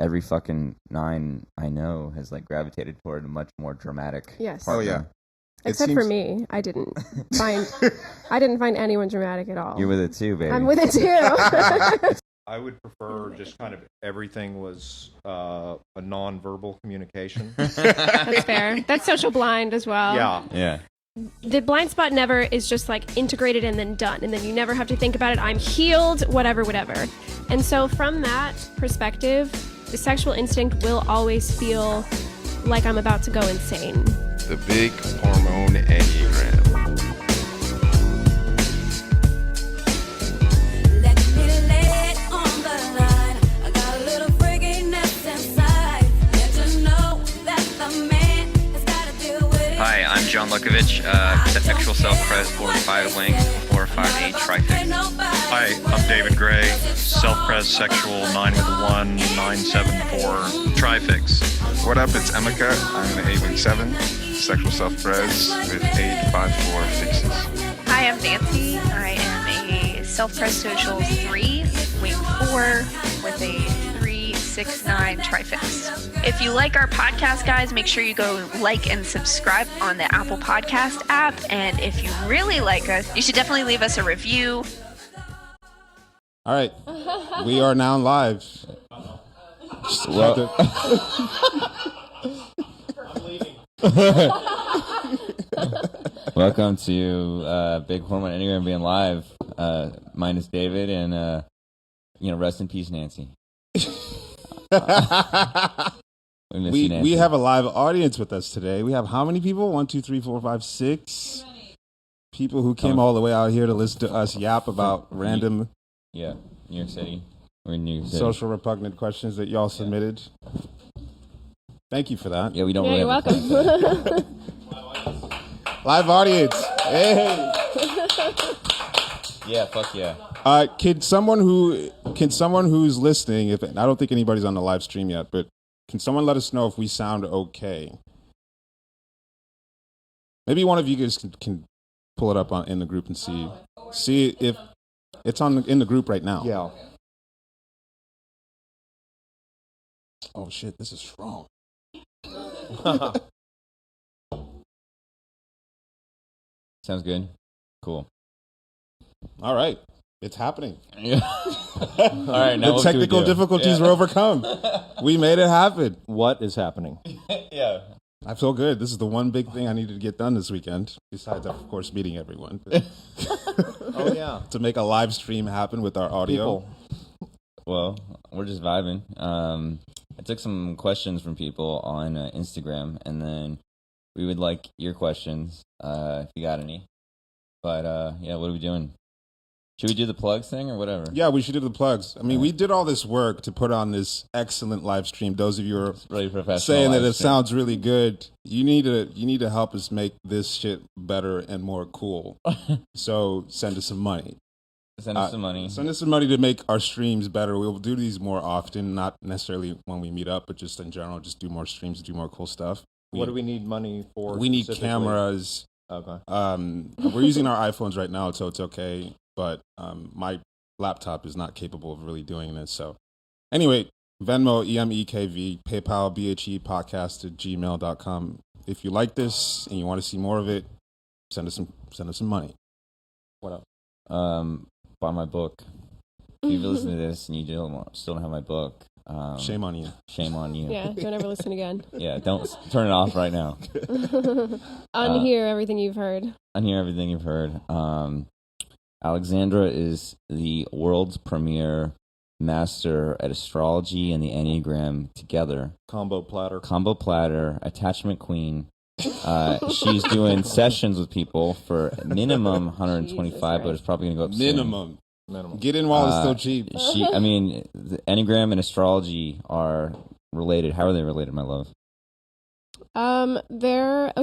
every fucking 9 I know has like gravitated toward a much more dramatic. Yes. Partner. Oh yeah. Except for me, I didn't find anyone dramatic at all. You're with it too, baby. I'm with it too. I would prefer just kind of everything was a non-verbal communication. That's fair. That's social blind as well. Yeah. The blind spot never is just like integrated and then done, and then you never have to think about it. I'm healed, whatever. And so from that perspective, the sexual instinct will always feel like I'm about to go insane. The big hormone enneagram. Hi, I'm John Lukovich, sexual self-pres 4-5 link, 4-5-8 trifix. Hi, I'm David Gray, self-pres sexual 9-1, 9-7-4 trifix. What up? It's Emeka. I'm an 8-7 sexual self-pres with 8-5-4 fixes. Hi, I'm Nancy. I am a self-pres social 3, wing 4 with a 3-6-9 trifix. If you like our podcast, guys, make sure you go like and subscribe on the Apple Podcast app. And if you really like us, you should definitely leave us a review. All right, we are now live. Welcome to Big Hormone Enneagram being live. Mine is David, and rest in peace, Nancy. We have a live audience with us today. We have how many people? 1, 2, 3, 4, 5, 6 people who came all the way out here to listen to us yap about random New York City. We're in New York City. social repugnant questions that y'all submitted. Thank you for that. Yeah, we don't Yeah, really you're have welcome. Live audience. Hey. Yeah, fuck yeah. Can someone who's listening, if I don't think anybody's on the live stream yet, but can someone let us know if we sound okay? Maybe one of you guys can pull it up in the group and see if it's in the group right now. Yeah. Oh shit, this is strong. Sounds good. Cool. All right, it's happening. Yeah. All right, now The technical difficulties were overcome. We made it happen. What is happening? Yeah. I feel good. This is the one big thing I needed to get done this weekend, besides, of course, meeting everyone. Oh, yeah. To make a live stream happen with our audio. Well, we're just vibing. I took some questions from people on Instagram, and then we would like your questions if you got any. But what are we doing? Should we do the plugs thing or whatever? Yeah, we should do the plugs. I mean, we did all this work to put on this excellent live stream. Those of you who are really professional saying that it live stream. sounds really good, you need to help us make this shit better and more cool. So send us some money. Send us some money. Send us some money to make our streams better. We'll do these more often, not necessarily when we meet up, but just in general, just do more streams, do more cool stuff. What do we need money for? We need specifically? cameras. Okay. We're using our iPhones right now, so it's okay. But my laptop is not capable of really doing this. So anyway, Venmo, EMEKV, PayPal, BHEpodcast@gmail.com. If you like this and you want to see more of it, send us some money. What else? Buy my book. If you've listened to this and you still don't have my book, shame on you. Shame on you. Yeah, don't ever listen again. Yeah, don't turn it off right now. Unhear everything you've heard. Unhear everything you've heard. Alexandra is the world's premier master at astrology and the Enneagram together. Combo platter, attachment queen. She's doing sessions with people for minimum 125, but it's probably going to go up Minimum. Minimum. Get in while it's still cheap. The Enneagram and astrology are related. How are they related, my love? So the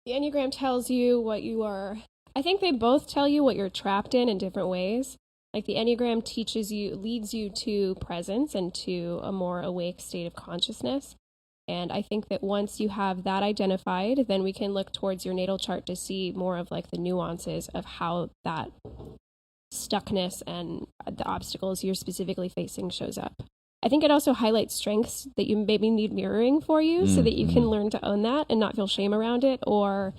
Enneagram tells you what you are. I think they both tell you what you're trapped in different ways. Like the Enneagram leads you to presence and to a more awake state of consciousness. And I think that once you have that identified, then we can look towards your natal chart to see more of like the nuances of how that stuckness and the obstacles you're specifically facing shows up. I think it also highlights strengths that you maybe need mirroring for you so that you can learn to own that and not feel shame around it or,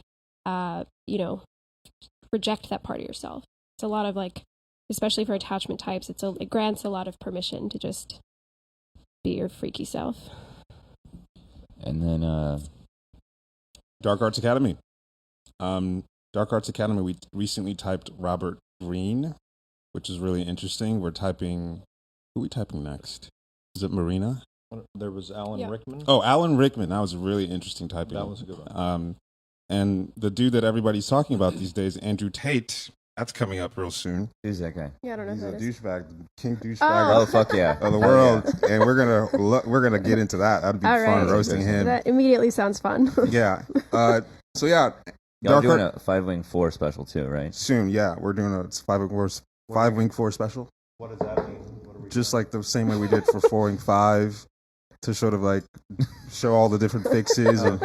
reject that part of yourself. It's a lot of like, especially for attachment types, it grants a lot of permission to just be your freaky self. And then Dark Arts Academy. Dark Arts Academy, we recently typed Robert Greene, which is really interesting. Who are we typing next? Is it Marina? There was Alan Rickman. Oh, Alan Rickman. That was really interesting typing. That was a good one. And the dude that everybody's talking about these days, Andrew Tate, that's coming up real soon. who's that guy? Yeah, I don't know He's who a that is. douchebag, king douchebag Oh, fuck yeah. of the world. And we're gonna get into that. That'd be All fun, right. roasting him. That immediately sounds fun. Yeah. So yeah. Y'all Dark doing Art- a 5-wing 4 special too, right? Soon, yeah. We're doing a 5-wing 4 special. What does that mean? What are we Just like the same way we did for 4-wing 5 to sort of like show all the different fixes and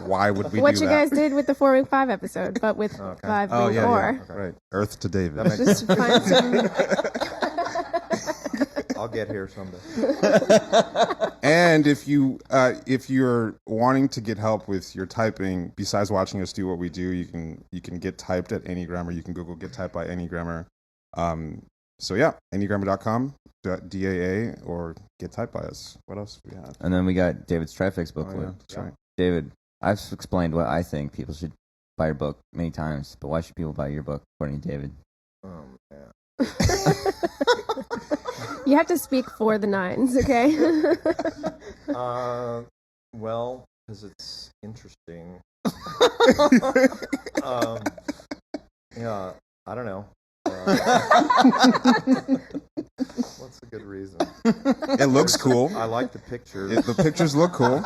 why would we What do you that? guys did with the 4-wing 5 episode, but with 5-wing 4. Yeah. Right. Earth to David. Just to find some... I'll get here someday. And if you're wanting to get help with your typing, besides watching us do what we do, you can get typed at Anygrammer. You can Google get typed by Anygrammer. So yeah, Anygrammer.com, DAA, or get typed by us. What else do we have? And then we got David's Trifix booklet. Oh, yeah, that's right. David, I've explained what I think people should buy your book many times, but why should people buy your book, according to David? Yeah. You have to speak for the nines, okay? Well, because it's interesting. Yeah, I don't know. What's a good reason? It looks cool. I like the pictures. The pictures look cool.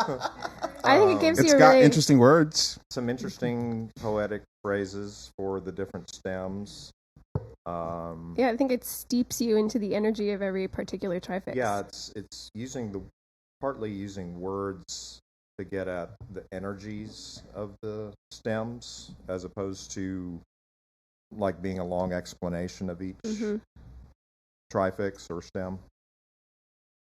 I think it gives It's you a got really... interesting words. Some interesting poetic phrases for the different stems. Yeah, I think it steeps you into the energy of every particular trifix. Yeah, it's partly using words to get at the energies of the stems, as opposed to like being a long explanation of each trifix or stem.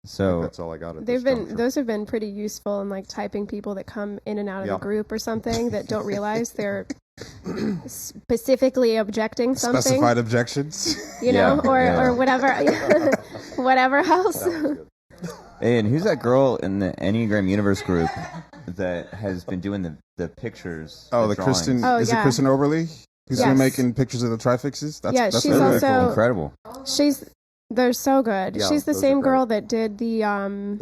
So That's all I got at this juncture. Those have been pretty useful in like typing people that come in and out of the group or something that don't realize they're specifically objecting something. Specified objections. You know, or whatever, whatever else. Hey, and who's that girl in the Enneagram Universe group that has been doing the pictures? Oh, the drawings? Kristen. Oh, is it yeah. Kristen Oberly? Who's been Yes. making pictures of the trifixes? That's she's really also cool. Incredible. They're so good. Yeah, She's the those are same great. girl that did the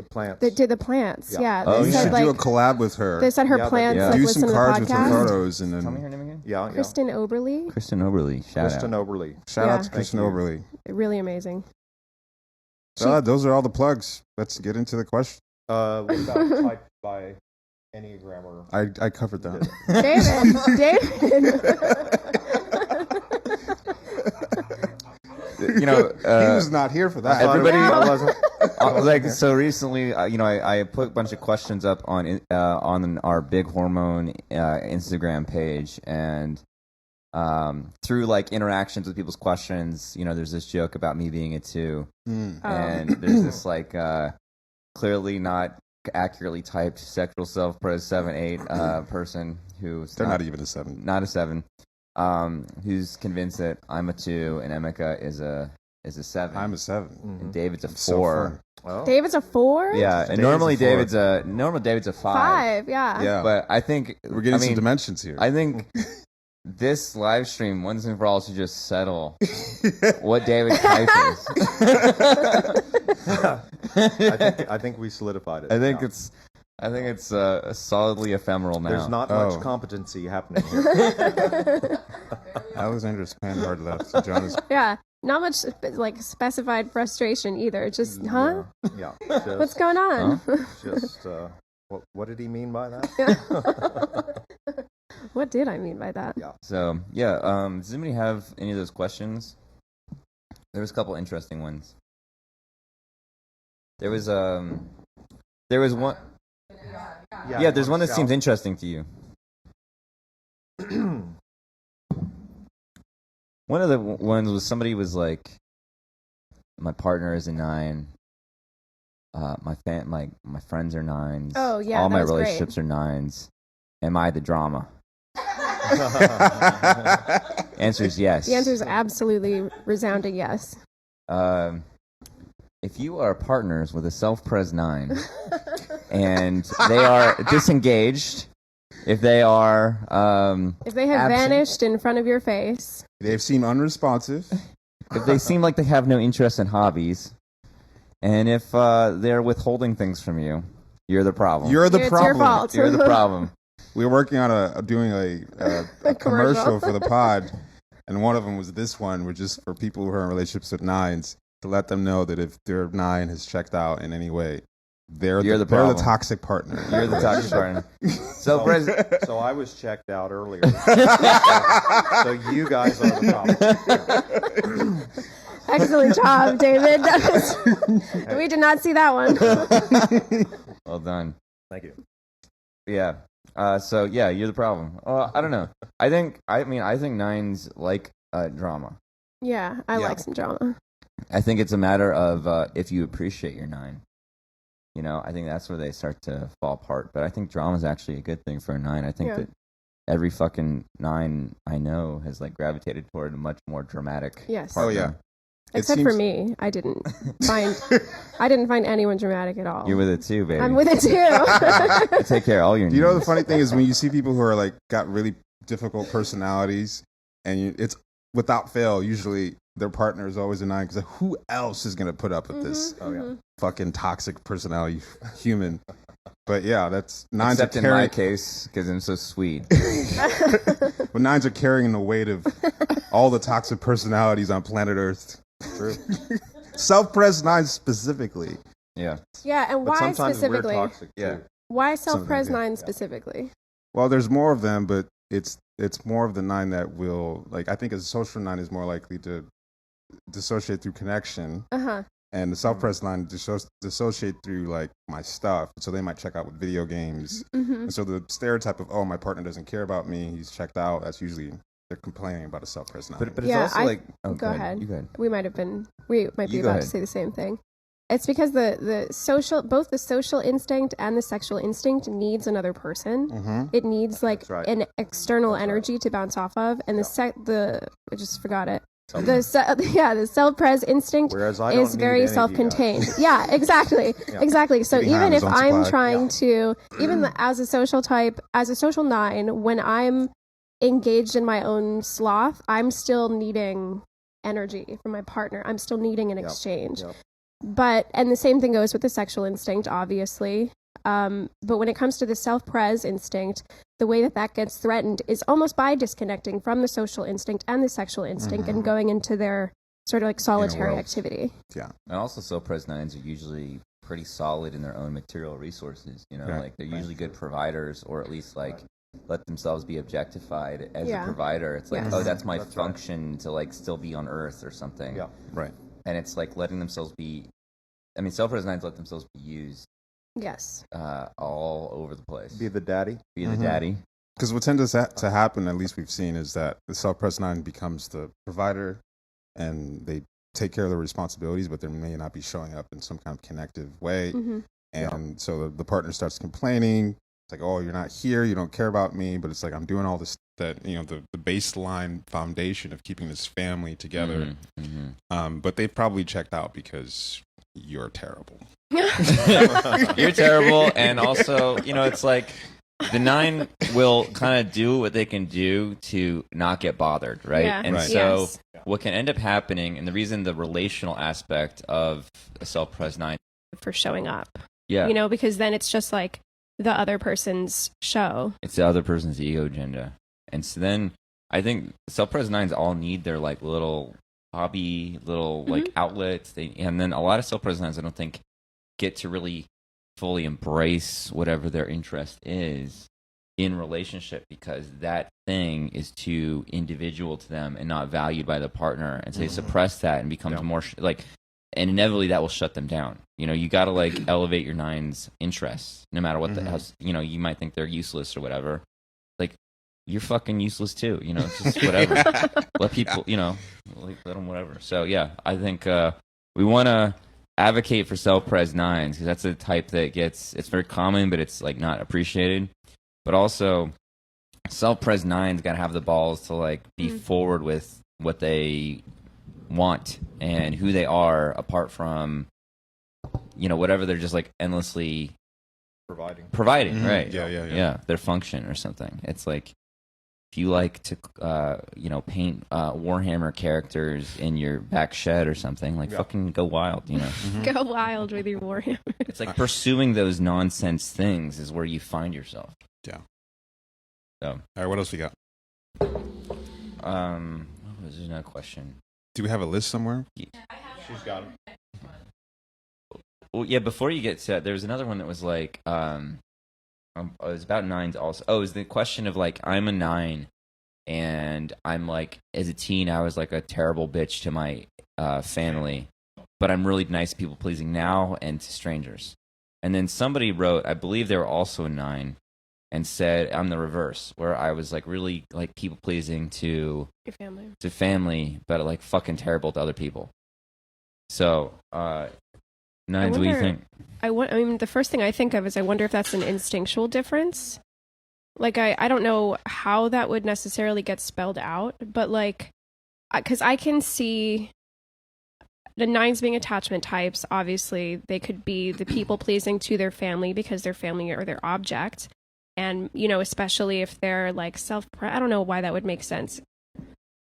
plants. That did the plants. Yeah. Yeah. Oh, They You said should like do a collab with her. they said her Yeah, they plants did. like do listen some to the cards with her podcast. photos and Tell me then her name again. Yeah. Kristen Oberly. Kristen Oberly. Shout Kristen out. Oberly. shout out to Yeah. Kristen Thank you. Oberly. Really amazing. Those are all the plugs. Let's get into the question. What about typed by Enneagrammer? I covered that. David. You know, He was not here for that. everybody. I wasn't. Like so recently, I put a bunch of questions up on our Big Hormone Instagram page, and through like interactions with people's questions, there's this joke about me being a 2, and there's this like clearly not accurately typed sexual self-pres 7/8 person who's They're not even a 7. not a 7, who's convinced that I'm a 2 and Emeka is a 7. I'm a 7. and David's a 4. So fun. Well, David's a 4? Yeah, and David's normally a 4. David's a 5. 5, yeah. Yeah. But I think We're getting some dimensions here. I think this live stream once and for all should just settle what David's type is. I think we solidified it. I think now. it's solidly ephemeral now. There's not Oh. much competency happening here. Alexandra's pan hard left. So John is. Yeah. Not much like specified frustration either. Just, huh? Yeah. What's going on? Just what did he mean by that? What did I mean by that? Yeah. So yeah, does anybody have any of those questions? There was a couple interesting ones. There was one. Yeah, there's one that seems interesting to you. One of the ones was somebody was like, my partner is a 9, my friends are 9s. Oh, yeah, all that my was great. relationships are 9s. Am I the drama? Answer is yes. The answer is absolutely resounding yes. If you are partners with a self-pres 9 and they are disengaged, if they are if they have absent, vanished in front of your face, They've seemed unresponsive. if they seem like they have no interest in hobbies, and if they're withholding things from you, you're the problem. You're the it's problem. your fault. You're the problem. We were working on doing a commercial for the pod, and one of them was this one, which is for people who are in relationships with 9s, to let them know that if their 9 has checked out in any way, they're the toxic partner. You're the toxic partner. So, So I was checked out earlier. So you guys are the problem. excellent job, David. We did not see that one. Well done. Thank you. Yeah. So yeah, you're the problem. I don't know. I think 9s like drama. Yeah, I like some drama. I think it's a matter of if you appreciate your 9. You know, I think that's where they start to fall apart. But I think drama is actually a good thing for a 9. I think that every fucking 9 I know has like gravitated toward a much more dramatic. Yes. partner. Oh yeah. Except for me, I didn't find anyone dramatic at all. You're with it too, baby. I'm with it too. I take care of all your needs. You know the funny thing is when you see people who are like got really difficult personalities, and it's without fail usually their partner is always a 9 because who else is gonna put up with this fucking toxic personality human? But yeah, that's 9s Except are in my case, because I'm so sweet. But 9s are carrying the weight of all the toxic personalities on planet Earth. True. Self-pres 9s specifically. Yeah. Yeah, and But why sometimes specifically? we're toxic too. Yeah. Why self-pres Sometimes, 9 specifically? Well, there's more of them, but it's more of the 9 that will, like, I think a social 9 is more likely to dissociate through connection, and the self-pres 9 dissociate through like my stuff. So they might check out with video games. And so the stereotype of, oh, my partner doesn't care about me, he's checked out, that's usually they're complaining about a self-pres 9. But it's also like, go ahead. You go ahead. We might be about to say the same thing. It's because both the social instinct and the sexual instinct needs another person. It needs like an external energy to bounce off of, and I just forgot it. The self-pres instinct is very self-contained. Yeah, exactly. So even if I'm trying to, as a social type, as a social 9, when I'm engaged in my own sloth, I'm still needing energy from my partner. I'm still needing an exchange. And the same thing goes with the sexual instinct, obviously. But when it comes to the self-pres instinct, the way that gets threatened is almost by disconnecting from the social instinct and the sexual instinct and going into their sort of like solitary activity. Yeah. And also self-pres 9s are usually pretty solid in their own material resources. You know, like they're usually good providers, or at least like let themselves be objectified as a provider. It's like, oh, that's my function to like still be on Earth or something. Yeah. Right. And it's like letting themselves be, self-pres 9s let themselves be used. Yes. All over the place. Be the daddy. Be the daddy. Because what tends to happen, at least we've seen, is that the self-pres 9 becomes the provider, and they take care of their responsibilities, but they may not be showing up in some kind of connective way. And so the partner starts complaining. It's like, oh, you're not here, you don't care about me, but it's like I'm doing all this, that, you know, the baseline foundation of keeping this family together. But they've probably checked out because you're terrible. You're terrible, and also, you know, it's like the 9 will kind of do what they can do to not get bothered, right? Yeah. And so what can end up happening, and the reason the relational aspect of a self-pres 9 for showing up. Yeah. You know, because then it's just like the other person's show. It's the other person's ego agenda. And so then I think self-pres 9s all need their like little hobby, little like outlets. And then a lot of self-pres 9s I don't think get to really fully embrace whatever their interest is in relationship, because that thing is too individual to them and not valued by the partner. And so they suppress that and becomes more and inevitably that will shut them down. You know, you got to like elevate your 9's interests, no matter what the house, you know, you might think they're useless or whatever. Like, you're fucking useless too. You know, it's just whatever. Let people, you know, like, let them whatever. So yeah, I think we want to advocate for self-pres 9s because that's a type that it's very common, but it's like not appreciated. But also, self-pres 9s got to have the balls to like be forward with what they want and who they are apart from, whatever they're just like endlessly providing, right? Yeah. Their function or something. It's like, if you like to, paint Warhammer characters in your back shed or something, like fucking go wild, Go wild with your Warhammer. It's like pursuing those nonsense things is where you find yourself. Yeah. So. All right, what else we got? What was another question? Do we have a list somewhere? She's got it. Well, yeah, before you get to that, there was another one that was like, it was about 9s also. Oh, it was the question of like, I'm a 9, and I'm like, as a teen, I was like a terrible bitch to my family, but I'm really nice, people pleasing now and to strangers. And then somebody wrote, I believe they were also a 9, and said I'm the reverse, where I was like really like people pleasing to Your family. To family, but like fucking terrible to other people. So, 9s, what do you think? I mean, the first thing I think of is I wonder if that's an instinctual difference. Like, I don't know how that would necessarily get spelled out, but like, because I can see the 9s being attachment types. Obviously, they could be the people pleasing to their family because their family or their object. And, especially if they're like I don't know why that would make sense.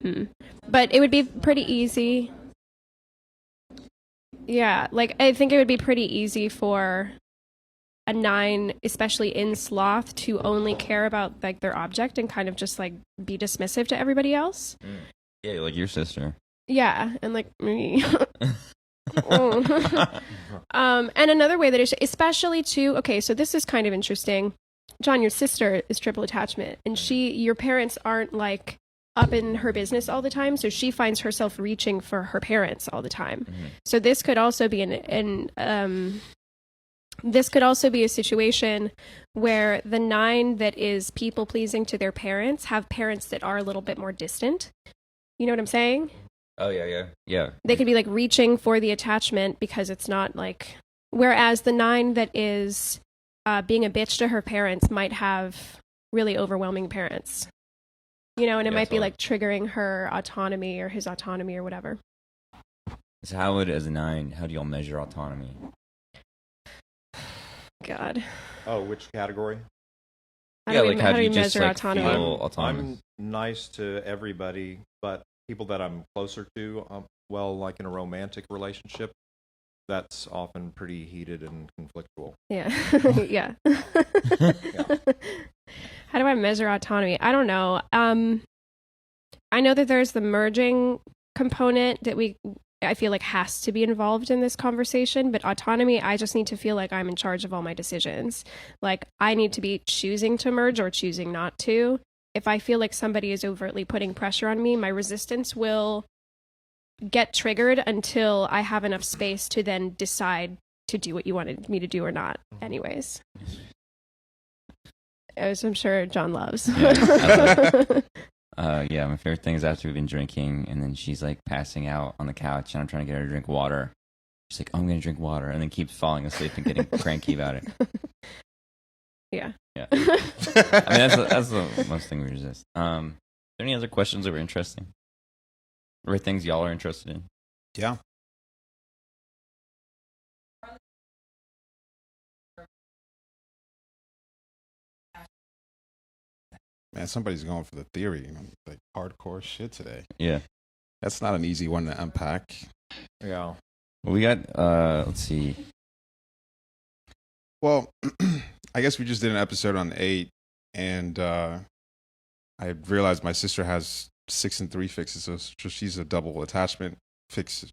But it would be pretty easy. Yeah, like I think it would be pretty easy for a 9, especially in sloth, to only care about like their object and kind of just like be dismissive to everybody else. Yeah, like your sister. Yeah, and like me. And another way that it especially too. Okay, so this is kind of interesting. John, your sister is triple attachment, and your parents aren't like up in her business all the time, so she finds herself reaching for her parents all the time. So this could also be this could also be a situation where the 9 that is people pleasing to their parents have parents that are a little bit more distant. You know what I'm saying? Oh yeah. They could be like reaching for the attachment because it's not like, whereas the 9 that is being a bitch to her parents might have really overwhelming parents, and it might be like triggering her autonomy or his autonomy or whatever. So as a 9, how do y'all measure autonomy? God. Oh, which category? How do you just measure like autonomy? feel autonomous? I'm nice to everybody, but people that I'm closer to, like in a romantic relationship, that's often pretty heated and conflictual. Yeah. Yeah. How do I measure autonomy? I don't know. I know that there's the merging component that I feel like has to be involved in this conversation, but autonomy, I just need to feel like I'm in charge of all my decisions. Like I need to be choosing to merge or choosing not to. If I feel like somebody is overtly putting pressure on me, my resistance will get triggered until I have enough space to then decide to do what you wanted me to do or not anyways. As I'm sure John loves. Yeah, my favorite thing is after we've been drinking and then she's like passing out on the couch and I'm trying to get her to drink water. She's like, I'm going to drink water, and then keeps falling asleep and getting cranky about it. Yeah. I mean, that's the most thing we resist. Are there any other questions that were interesting? Or things y'all are interested in? Yeah. Man, somebody's going for the theory, like hardcore shit today. Yeah. That's not an easy one to unpack. Yeah. Well, we got, let's see. Well, I guess we just did an episode on 8, and I realized my sister has 6 and 3 fixes, so she's a double attachment fixed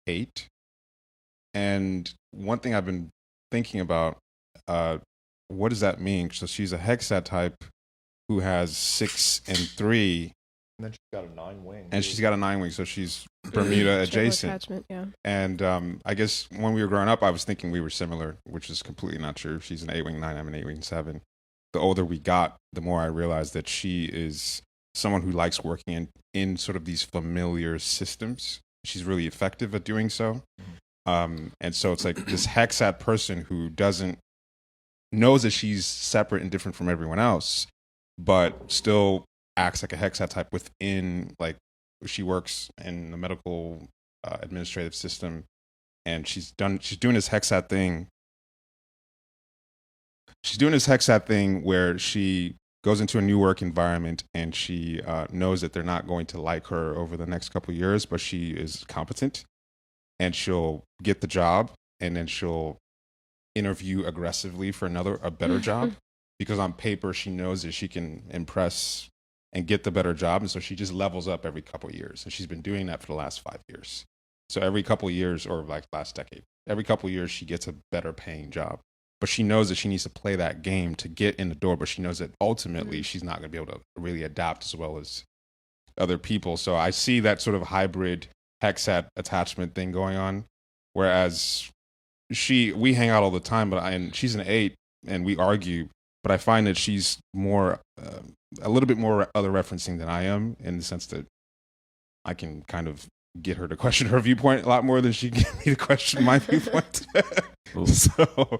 8. And one thing I've been thinking about, what does that mean? So she's a Hexad type who has 6 and 3. And then she's got a 9 wing. And she's got a 9 wing, so she's Bermuda adjacent. Attachment, yeah. And I guess when we were growing up, I was thinking we were similar, which is completely not true. She's an 8 wing 9, I'm an 8 wing 7. The older we got, the more I realized that she is someone who likes working in sort of these familiar systems. She's really effective at doing so. And so it's like this Hexad person who knows that she's separate and different from everyone else, but still acts like a Hexad type within, like, she works in the medical administrative system, and she's doing this Hexad thing. She's doing this Hexad thing where she goes into a new work environment, and she knows that they're not going to like her over the next couple of years, but she is competent, and she'll get the job, and then she'll interview aggressively for a better job, because on paper she knows that she can impress and get the better job, and so she just levels up every couple of years, and she's been doing that for the last 5 years. So every couple of years, or like last decade, every couple of years she gets a better paying job. But she knows that she needs to play that game to get in the door, but she knows that ultimately she's not going to be able to really adapt as well as other people. So I see that sort of hybrid Hexad attachment thing going on, whereas we hang out all the time, and she's an 8, and we argue, but I find that she's more, a little bit more other referencing than I am, in the sense that I can kind of get her to question her viewpoint a lot more than she can get me to question my viewpoint. So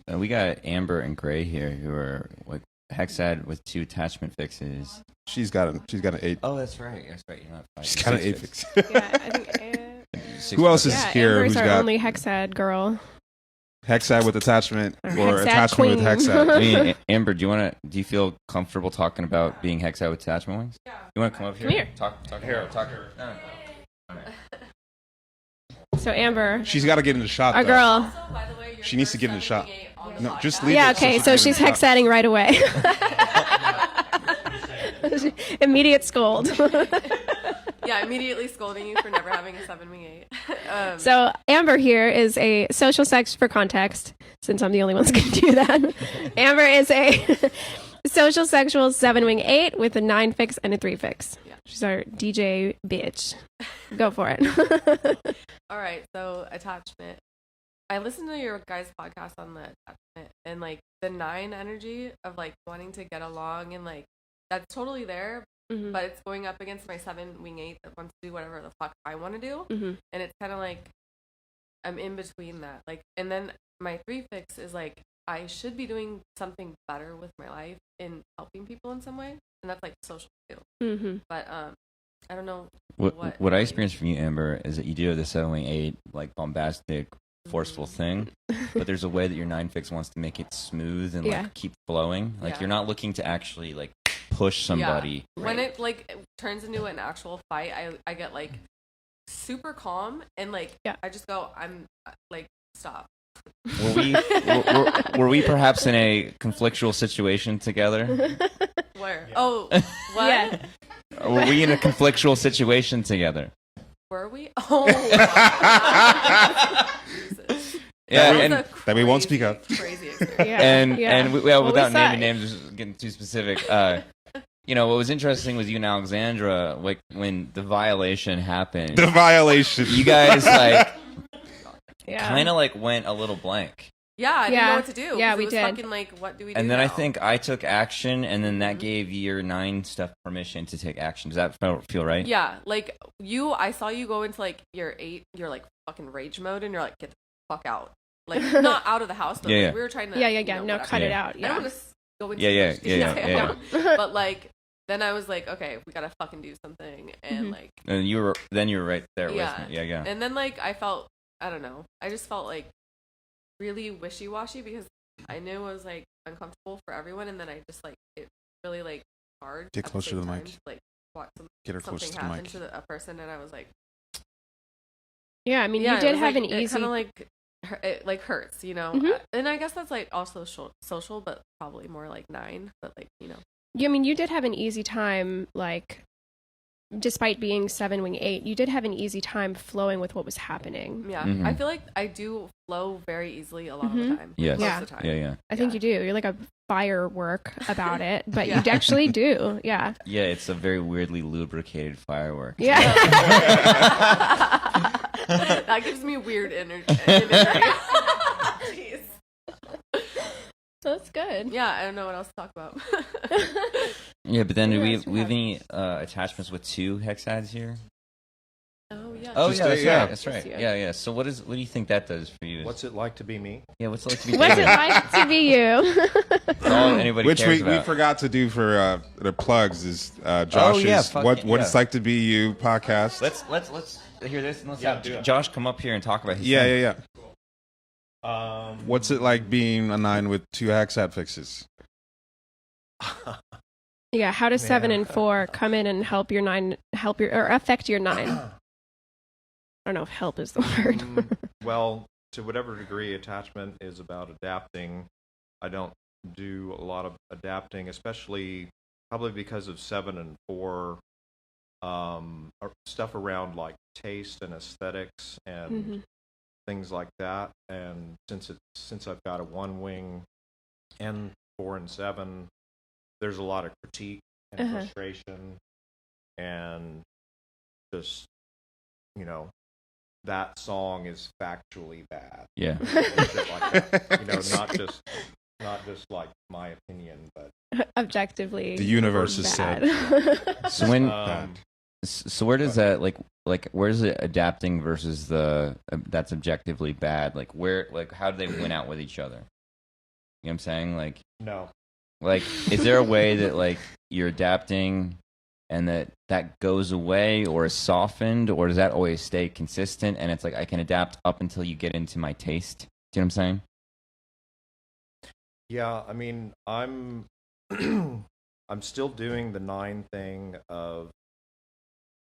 we got Amber and Gray here, who are like Hexad with 2 attachment fixes. She's got an 8. Oh, that's right. You're not 5. She's got an 8 fix. Yeah, I think. Who else is here? Amber's Who's our got only Hexad girl. Hexad with attachment, or Hexad attachment queen. with Hexad? I mean, Amber, do you feel comfortable talking about being Hexad with attachment wings? Yeah. You want to come up here? Come here. Talk here. No. So Amber, She's got to get in the shot. our though. girl. She needs to get in the shot. No, just leave Yeah, it. okay, so so she she's can get in the shot. hexadding right away. Immediate scold. Yeah, immediately scolding you for never having a 7-wing 8. So Amber here is a social sex, for context, since I'm the only one who's going to do that. Amber is a social sexual 7-wing 8 with a 9 fix and a 3 fix. Yeah. She's our DJ bitch. Go for it. All right, so attachment. I listened to your guys' podcast on the attachment, and like the 9 energy of like wanting to get along, and like that's totally there, but it's going up against my 7-wing 8 that wants to do whatever the fuck I want to do, and it's kind of like I'm in between that. Like, and then my 3 fix is like I should be doing something better with my life in helping people in some way, and that's like social too. But I don't know what I experienced from you, Amber, is that you do have the 7-wing 8 like bombastic, forceful thing, but there's a way that your 9 fix wants to make it smooth and like keep flowing. Like you're not looking to actually like push somebody. Yeah. When it like turns into an actual fight, I get like super calm, and like I just go, I'm like, stop. Were we perhaps in a conflictual situation together? Where? Oh, what? Yeah. Were we in a conflictual situation together? Were we? Oh, yeah, that and that we won't speak of. Crazy Yeah. And without saw naming names, just getting too specific. You know, what was interesting with you and Alexandra, like when the violation happened. The violation. You guys like Yeah. kind of like went a little blank. Yeah, I didn't know what to do. Yeah, it we was did. Fucking like, what do we do? And then now? I think I took action, and then that gave your 9 stuff permission to take action. Does that feel right? Yeah, like I saw you go into like your 8, your like fucking rage mode, and you're like, get the fuck out. Like, not out of the house, but Yeah, like, we were trying to. Yeah. You know, No, whatever. cut it out. I Yeah. don't want to go into. Yeah. But like, then I was like, okay, we gotta fucking do something, and like. And you were right there Yeah. with me. Yeah. And then like I felt, I don't know, I just felt like really wishy-washy because I knew it was like uncomfortable for everyone, and then I just like it really like hard. Get closer to the mic. Like watch Get her closer something to the happen mic. to a person, and I was like, Yeah, I mean, yeah, you did it was, have like, an it easy. kind of like it like hurts, you know. And I guess that's like also social, but probably more like 9. But like, you know. Yeah, I mean, you did have an easy time, like, despite being 7-wing 8, you did have an easy time flowing with what was happening. Yeah, I feel like I do flow very easily a lot of the time. Yes. Most Yeah. of the time. Yeah. I think you do. You're like a firework about it, but Yeah. you actually do. Yeah. Yeah, it's a very weirdly lubricated firework. Yeah. That gives me weird energy. Jeez. That's good. Yeah, I don't know what else to talk about. Yeah, but then do we Yeah, have any attachments with 2 hexads here? Oh Oh Just yeah, that's yeah. right. That's right. Yeah. So what do you think that does for you? What's it like to be me? Yeah, what's it like to be What's it David? like to be you? That's all anybody Which cares we about. forgot to do for the plugs is Josh's what it's like to be you podcast. Let's hear this and let's have Josh come up here and talk about his Yeah. thing. What's it like being a 9 with 2 Hexad fixes? Yeah, how does 7 and 4 come in and help your 9, or affect your 9? I don't know if help is the word. Well, to whatever degree attachment is about adapting, I don't do a lot of adapting, especially probably because of 7 and 4, stuff around like taste and aesthetics and things like that. And since I've got a 1 wing and 4 and 7, there's a lot of critique and frustration and just, that song is factually bad. Yeah. Shit like that. Not just like my opinion, but Objectively, The universe is bad. sad. So so where does that like where is it adapting versus the that's objectively bad? Like how do they win out with each other? You know what I'm saying? Like no. Like, is there a way that like you're adapting and that goes away or is softened, or does that always stay consistent? And it's like I can adapt up until you get into my taste. Do you know what I'm saying? Yeah, I mean, I'm I'm still doing the 9 thing of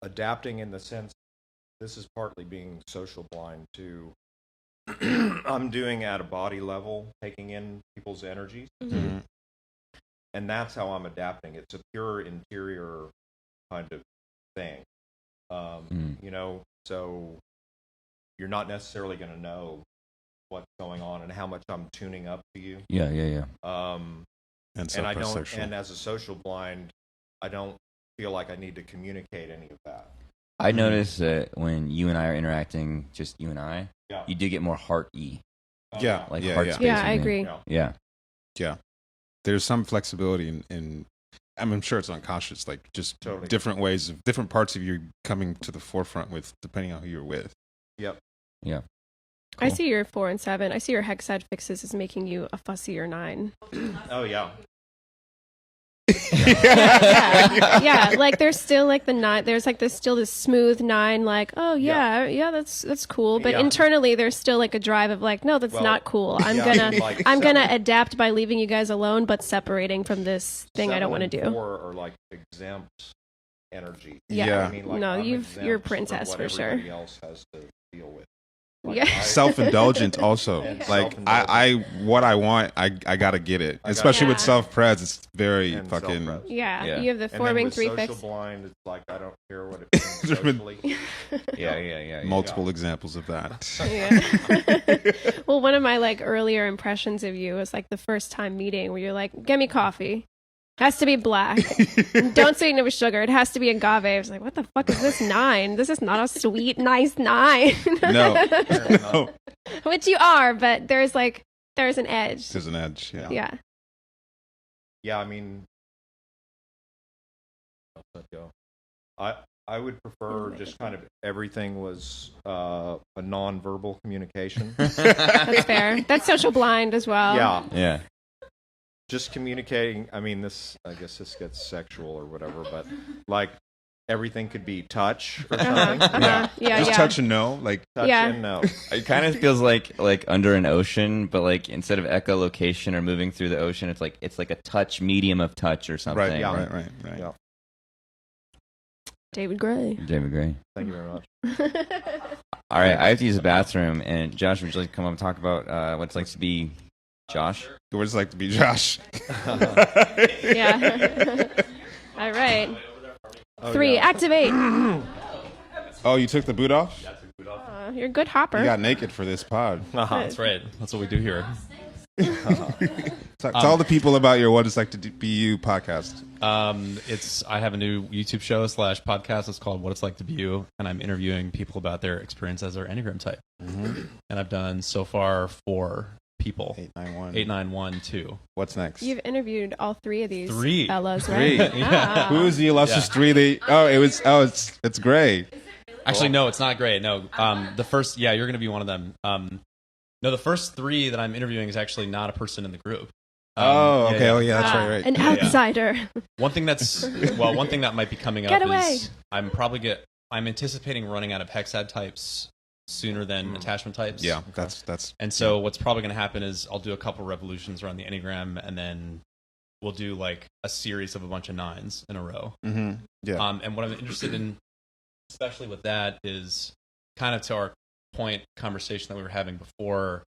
adapting in the sense this is partly being social blind too. I'm doing at a body level, taking in people's energies. And that's how I'm adapting. It's a pure interior kind of thing. So you're not necessarily going to know what's going on and how much I'm tuning up to you. Yeah. And I don't. And as a social blind, I don't feel like I need to communicate any of that. I notice that when you and I are interacting, just you and I, Yeah. you do get more heart-y. Yeah. Like yeah, heart yeah. space. Yeah, I with me. agree. Yeah. There's some flexibility in I'm sure it's unconscious, like just Totally. different ways of different parts of you coming to the forefront with depending on who you're with. Yep. Yeah. I Cool. see your 4 and 7. I see your Hexad fixes as making you a fussier 9. Oh yeah. Yeah. Like there's still like the 9. There's like this smooth 9. Like that's cool. But Yeah. internally there's still like a drive of like, no, that's Well, not cool. I'm yeah, gonna like I'm 7 gonna adapt by leaving you guys alone, but separating from this thing I don't want to 7 and do. 4 are like exempt energy. Yeah. I mean, like, No, I'm you're exempt a princess from for what sure. everybody else has to deal with. Like, Yeah. Self-indulgent also. And Like self-indulgent. what I want, I gotta get it. I Especially with Yeah. self-pres, it's very And fucking self-pres. Yeah. Yeah. You have the And 4 then wing with 3 social fix. blind, it's like I don't care what it means socially. Yeah. multiple examples of that. Yeah. Well, one of my like earlier impressions of you was like the first time meeting where you're like, "Get me coffee. Has to be black. Don't sweeten it with sugar. It has to be agave." I was like, "What the fuck is this 9? This is not a sweet, nice 9." No. Which you are, but there's an edge. There's an edge. Yeah. Yeah. Yeah, I mean, let go. I would prefer just kind of everything was a non-verbal communication. That's fair. That's social blind as well. Yeah. Just communicating. I mean, I guess this gets sexual or whatever, but like everything could be touch or something. Yeah. Just touch and know. Like Touch Yeah. and no. It kind of feels like under an ocean, but like instead of echolocation or moving through the ocean, it's like a touch, medium of touch or something. right, Yeah. right. Yeah. David Gray. David Gray. Thank you very much. All right, I have to use the bathroom, and Josh, would you like to come up and talk about what it's like to be Josh? What it's like to be Josh. Yeah. All right. Oh, 3, yeah. activate. Oh, you took the boot off? You're a good hopper. You got naked for this pod. That's right. That's what we do here. Tell the people about your What It's Like to Be You podcast. I have a new YouTube show / podcast. It's called What It's Like to Be You, and I'm interviewing people about their experience as their Enneagram type. And I've done so far 4 people. 891. 8912. What's next? You've interviewed all three of these Three. fellas, right? Three. Yeah. Who is the illustrious three? It's Gray. Actually, no, it's not Gray. No, the first, you're going to be one of them. No, the first three that I'm interviewing is actually not a person in the group. That's right. An outsider. One thing that might be coming up Get away. is I'm anticipating running out of Hexad types sooner than attachment types. Yeah, that's. And so what's probably going to happen is I'll do a couple revolutions around the Enneagram, and then we'll do like a series of a bunch of 9s in a row. Mm-hmm. Yeah. And what I'm interested in, especially with that, is kind of to our point conversation that we were having before,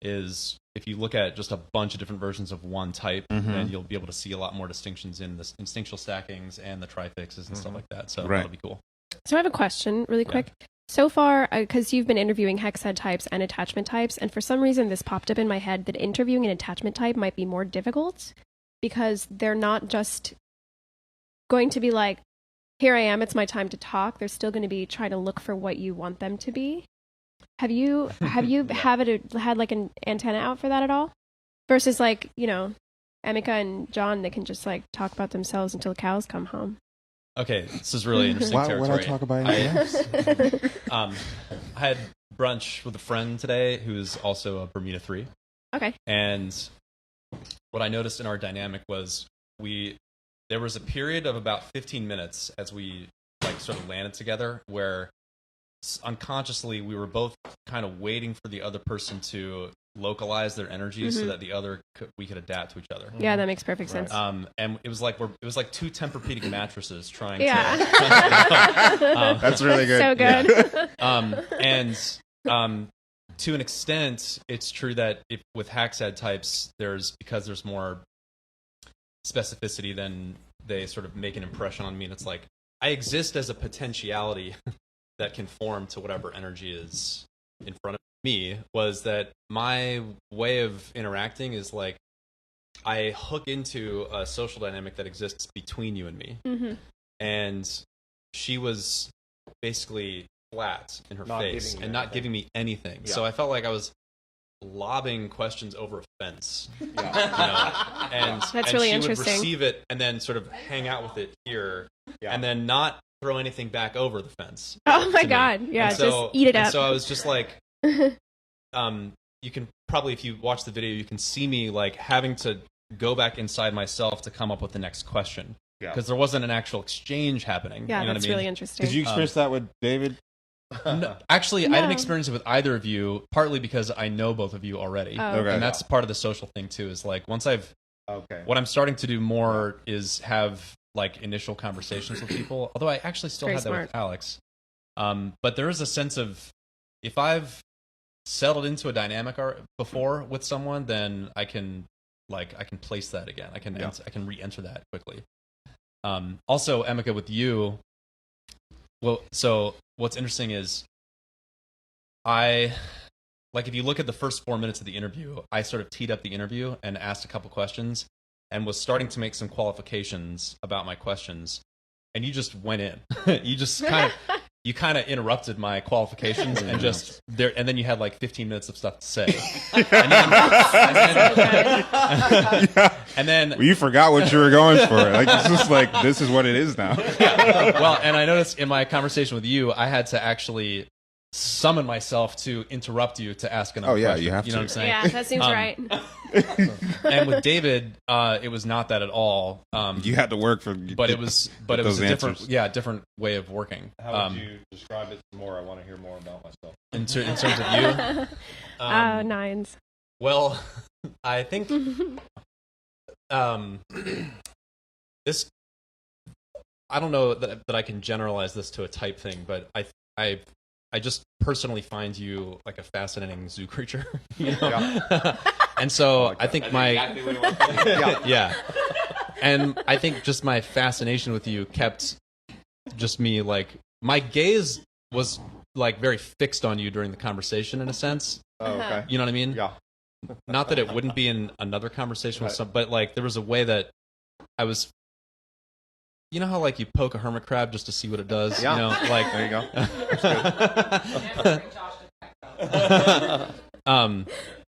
is if you look at just a bunch of different versions of one type, then you'll be able to see a lot more distinctions in the instinctual stackings and the trifixes and stuff like that. So that'll be cool. So I have a question really quick. So far, because you've been interviewing Hexad types and attachment types, and for some reason this popped up in my head that interviewing an attachment type might be more difficult because they're not just going to be like, here I am, it's my time to talk. They're still going to be trying to look for what you want them to be. Have you had like an antenna out for that at all? Versus like, Emeka and John, they can just like talk about themselves until the cows come home. Okay, this is really interesting territory. Why would I talk about anything else? I had brunch with a friend today who's also a Bermuda 3. Okay. And what I noticed in our dynamic was there was a period of about 15 minutes as we like sort of landed together where unconsciously we were both kind of waiting for the other person to localize their energy so that we could adapt to each other. Yeah, that makes perfect sense. And it was like two Tempur-Pedic mattresses trying to. That's really good. So good. And to an extent, it's true that with Hexad types, because there's more specificity, then they sort of make an impression on me, and it's like I exist as a potentiality that can form to whatever energy is in front of me. Was that my way of interacting is like I hook into a social dynamic that exists between you and me. And she was basically flat in her face and not giving me anything. So I felt like I was lobbing questions over a fence. And that's really she interesting. would receive it and then sort of hang out with it here and then not throw anything back over the fence. Oh my God. Yeah, and so, just eat it up. So I was just like, you can probably, if you watch the video, you can see me like having to go back inside myself to come up with the next question. Because there wasn't an actual exchange happening. Yeah, you know that's what I mean? really interesting. Did you experience that with David? No, actually, I didn't experience it with either of you, partly because I know both of you already. Oh, okay. And that's part of the social thing, too, is like once what I'm starting to do more is have like initial conversations with people, although I actually still had that with Alex. But there is a sense of, if I've settled into a dynamic before with someone, then I can place that again. I can re-enter that quickly. Also, Emeka, with you, so what's interesting is if you look at the first 4 minutes of the interview, I sort of teed up the interview and asked a couple questions and was starting to make some qualifications about my questions, and you just went in. You just kind of interrupted my qualifications and then you had like 15 minutes of stuff to say. And then well, you forgot what you were going for. Like it's just like this is what it is now. Well, and I noticed in my conversation with you, I had to actually summon myself to interrupt you to ask another question. You have to. You know what I'm saying? Yeah, that seems right. And with David, it was not that at all. You had to work for, but it was a different way of working. How would you describe it more? I want to hear more about myself. In terms of you, 9s. Well, I think this. I don't know that I can generalize this to a type thing, but I just personally find you like a fascinating zoo creature, you know? Yeah. And so I think and I think just my fascination with you kept just me like, my gaze was like very fixed on you during the conversation in a sense. Oh, okay. You know what I mean? Yeah. Not that it wouldn't be in another conversation with some, but like there was a way that I was. You know how like you poke a hermit crab just to see what it does? Yeah. You know, like there you go. That's good.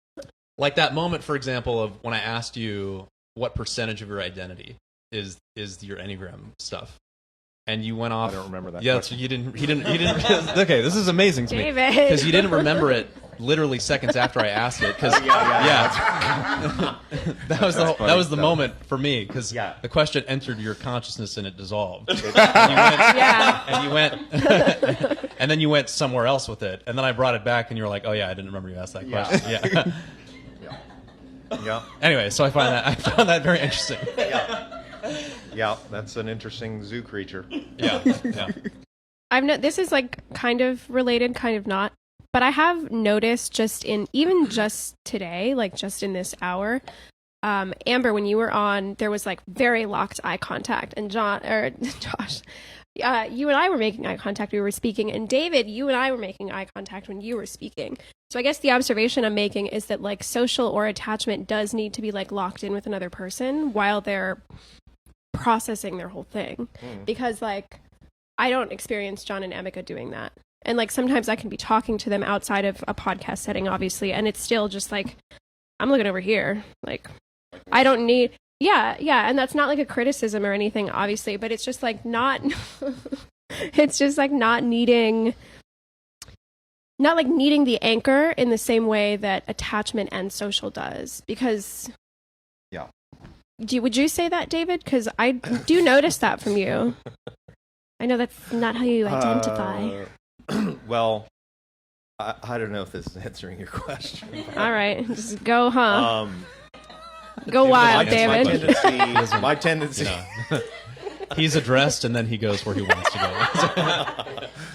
like that moment, for example, of when I asked you what percentage of your identity is your Enneagram stuff. And you went off. I don't remember that. Yeah, so you didn't. He didn't. Okay, this is amazing to David. me because you didn't remember it literally seconds after I asked it. Because that was the moment for me because the question entered your consciousness and it dissolved. And you went, and then you went somewhere else with it, and then I brought it back, and you were like, "Oh yeah, I didn't remember you asked that question." Yeah. Anyway, so I found that very interesting. Yeah, that's an interesting zoo creature. Yeah. This is like kind of related, kind of not, but I have noticed just today, like just in this hour, Amber, when you were on, there was like very locked eye contact, and Josh, you and I were making eye contact. We were speaking, and David, you and I were making eye contact when you were speaking. So I guess the observation I'm making is that like social or attachment does need to be like locked in with another person while they're processing their whole thing, because like I don't experience John and Emeka doing that, and like sometimes I can be talking to them outside of a podcast setting, obviously, and it's still just like I'm looking over here, like I don't need and that's not like a criticism or anything, obviously, but it's just like not it's just like not needing the anchor in the same way that attachment and social does, because would you say that, David? Because I do notice that from you. I know that's not how you identify. Well, I don't know if this is answering your question. All right, just go, go wild, David. My tendency. He's addressed, and then he goes where he wants to go.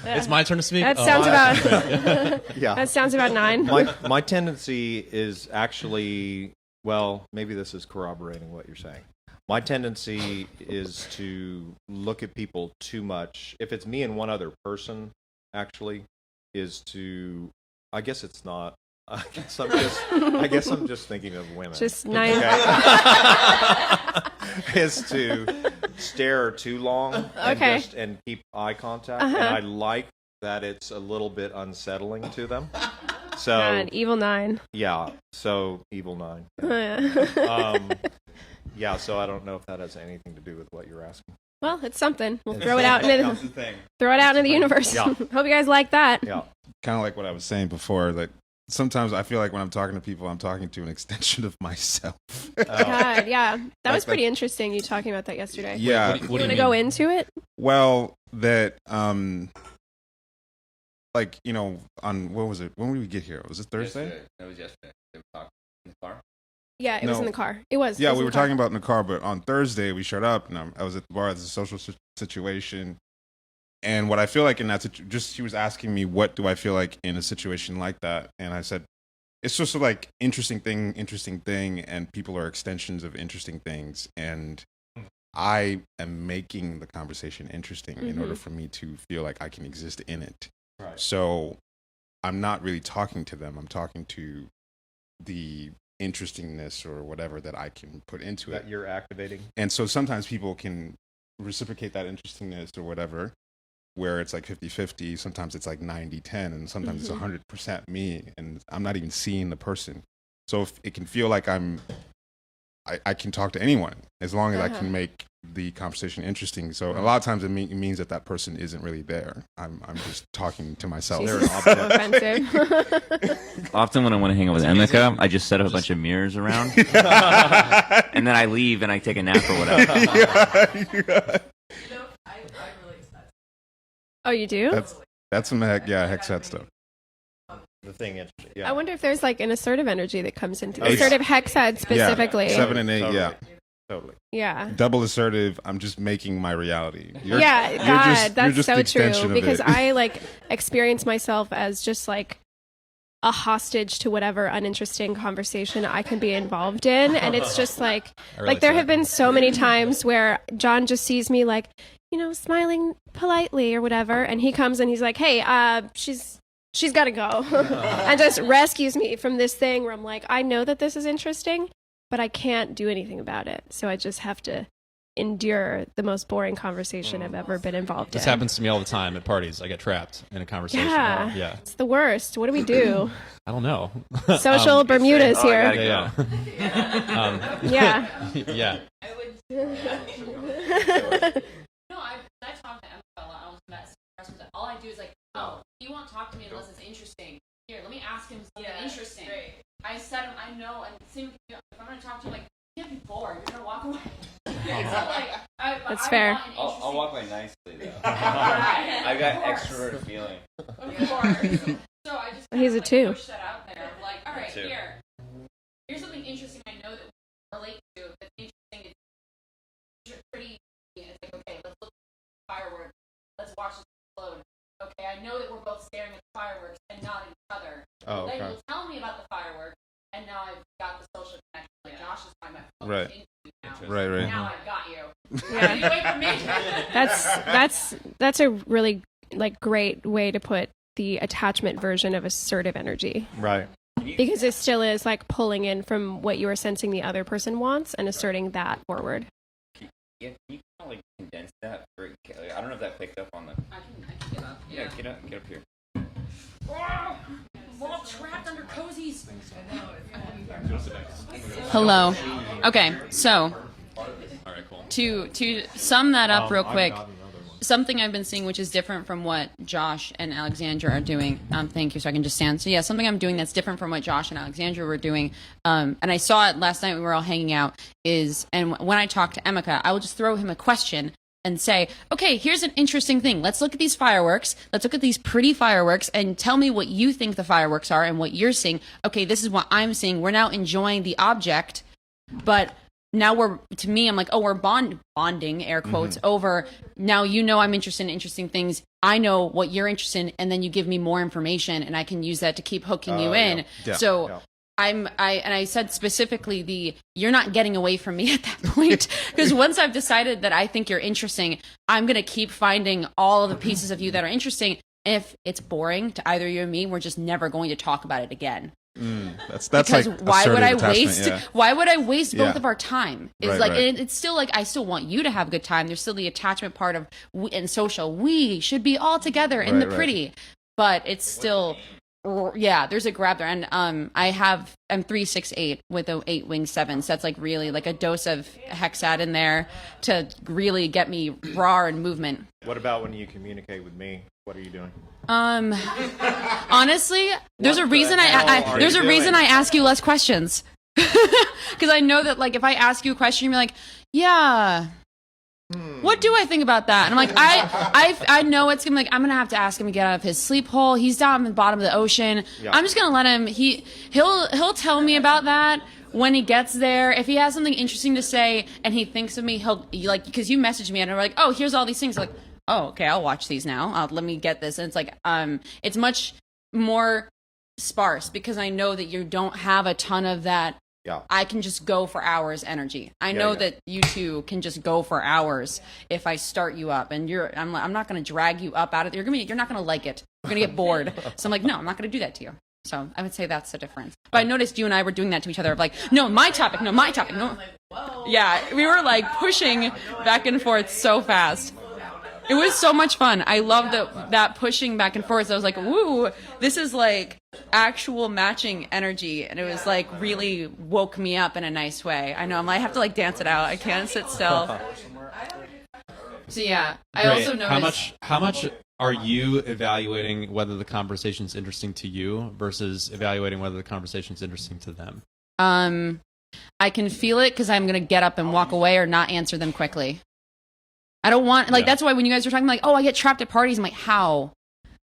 It's my turn to speak. That sounds That sounds about 9. My tendency is actually. Well, maybe this is corroborating what you're saying. My tendency is to look at people too much. If it's me and one other person, actually, is to. I guess it's not. I guess I'm just thinking of women. Just 9. Is to stare too long and keep eye contact. And I like that it's a little bit unsettling to them. So God, evil 9. Yeah, so evil 9. Yeah, so I don't know if that has anything to do with what you're asking. Well, it's something. We'll throw it out into the universe. Yeah. Hope you guys like that. Yeah. Kind of like what I was saying before, like sometimes I feel like when I'm talking to people, I'm talking to an extension of myself. God, yeah. That was pretty interesting, you talking about that yesterday. Yeah. What do you want to go into it? Well, that like, you know, on what was it? When did we get here? Was it Thursday? Yesterday. That was yesterday. They were talking in the car. Yeah, it was in the car. It was. Yeah, we were talking about in the car, but on Thursday we showed up, and I was at the bar. It's a social situation, and what I feel like in that she was asking me, what do I feel like in a situation like that, and I said, it's just like interesting thing, and people are extensions of interesting things, and I am making the conversation interesting in order for me to feel like I can exist in it. Right. So I'm not really talking to them. I'm talking to the interestingness or whatever that I can put into it. That you're activating. And so sometimes people can reciprocate that interestingness or whatever, where it's like 50-50. Sometimes it's like 90-10, and sometimes it's 100% me, and I'm not even seeing the person. So if it can feel like I can talk to anyone as long as I can make the conversation interesting. So a lot of times it means that person isn't really there. I'm just talking to myself. Often when I want to hang out with Emeka, I just set up a bunch of mirrors around, and then I leave and I take a nap or whatever. Oh, you do? That's some Hexad stuff. The thing, I wonder if there's like an assertive energy that comes into assertive Hexad specifically. Yeah, 7 and 8, totally. Yeah. Double assertive. I'm just making my reality. That's so true. Because I like experience myself as just like a hostage to whatever uninteresting conversation I can be involved in, and it's just like there have been so many times where John just sees me like, you know, smiling politely or whatever, and he comes and he's like, "Hey, she's got to go," and just rescues me from this thing where I'm like, I know that this is interesting, but I can't do anything about it. So I just have to endure the most boring conversation I've ever been involved This in. happens to me all the time at parties. I get trapped in a conversation. Yeah. Yeah. It's the worst. What do we do? I don't know. Social Bermudas here. Yeah. Yeah. Yeah. No, I talk to Emeka a lot. I was met all I do is like, oh, he won't talk to me unless it's interesting. Here, let me ask him something interesting. Great. I said him, I know, and same with you. If I'm gonna talk to you, like, you can't be bored. You're gonna walk away. That's fair. I'll walk away nicely though. I got extrovert feeling. Of course. So I just He's a 2. push that out there. Like, all right, here's something interesting I know that we relate to. That's interesting. It's pretty. It's like, okay, let's look at fireworks. Let's watch this explode. Okay, I know that we're both staring at the fireworks and not at each other. Oh, okay. Then you'll tell me about the fireworks, and now I've got the social connection. Like Josh is my Right. Right. Now I've got you. Yeah. You wait for me. That's a really great way to put the attachment version of assertive energy. Right. Because it still is like pulling in from what you are sensing the other person wants and asserting that forward. Yeah, can you kind of like condense that? I don't know if that picked up on the. I can get up. Yeah, get up here. We're all trapped under cozies. Hello. Okay, so All right, cool. to sum that up real quick, something I've been seeing which is different from what Josh and Alexandra are doing. Thank you, so I can just stand. So yeah, something I'm doing that's different from what Josh and Alexandra were doing, and I saw it last night when we were all hanging out, and when I talk to Emeka, I will just throw him a question and say, okay, here's an interesting thing. Let's look at these fireworks. Let's look at these pretty fireworks and tell me what you think the fireworks are and what you're seeing. Okay, this is what I'm seeing. We're now enjoying the object, but now to me, I'm like, oh, we're bonding, air quotes, over. Now you know I'm interested in interesting things. I know what you're interested in, and then you give me more information, and I can use that to keep hooking you in. Yeah. So Yeah. I said specifically you're not getting away from me at that point, because once I've decided that I think you're interesting, I'm going to keep finding all of the pieces of you that are interesting. If it's boring to either you or me, we're just never going to talk about it again. That's because like why would I assertive waste attachment, yeah. why would I waste both Yeah. of our time? It's Right, like right. It's still like I still want you to have a good time. There's still the attachment part of and social. We should be all together in Right, the right. pretty, but it's still there's a grab there, and I'm 368 with a 8 wing 7, so that's like really like a dose of hexad in there to really get me raw and movement. What about when you communicate with me? What are you doing? Honestly, there's a reason I ask you less questions. Because I know that like if I ask you a question, you're like, yeah, what do I think about that? And I'm like, I know it's gonna be like I'm gonna have to ask him to get out of his sleep hole. He's down at the bottom of the ocean. Yeah. I'm just gonna let him. He'll tell me about that when he gets there. If he has something interesting to say and he thinks of me, he'll like because you messaged me and I'm like, oh, here's all these things. I'm like, oh, okay, I'll watch these now. Let me get this. And it's like it's much more sparse because I know that you don't have a ton of that. Yeah. I can just go for hours energy. I know that you two can just go for hours if I start you up, and I'm not going to drag you up out of it. You're not going to like it. You're going to get bored. So I'm like, no, I'm not going to do that to you. So I would say that's the difference. But I noticed you and I were doing that to each other of like, no, my topic, no. Yeah, we were like pushing back and forth so fast. It was so much fun. I loved that pushing back and forth. I was like, woo, this is like actual matching energy. And it was like really woke me up in a nice way. I know, I have to like dance it out. I can't sit still. So yeah, I also noticed. How much are you evaluating whether the conversation is interesting to you versus evaluating whether the conversation is interesting to them? I can feel it because I'm going to get up and walk away or not answer them quickly. I don't want, that's why when you guys were talking, like, oh, I get trapped at parties. I'm like, how?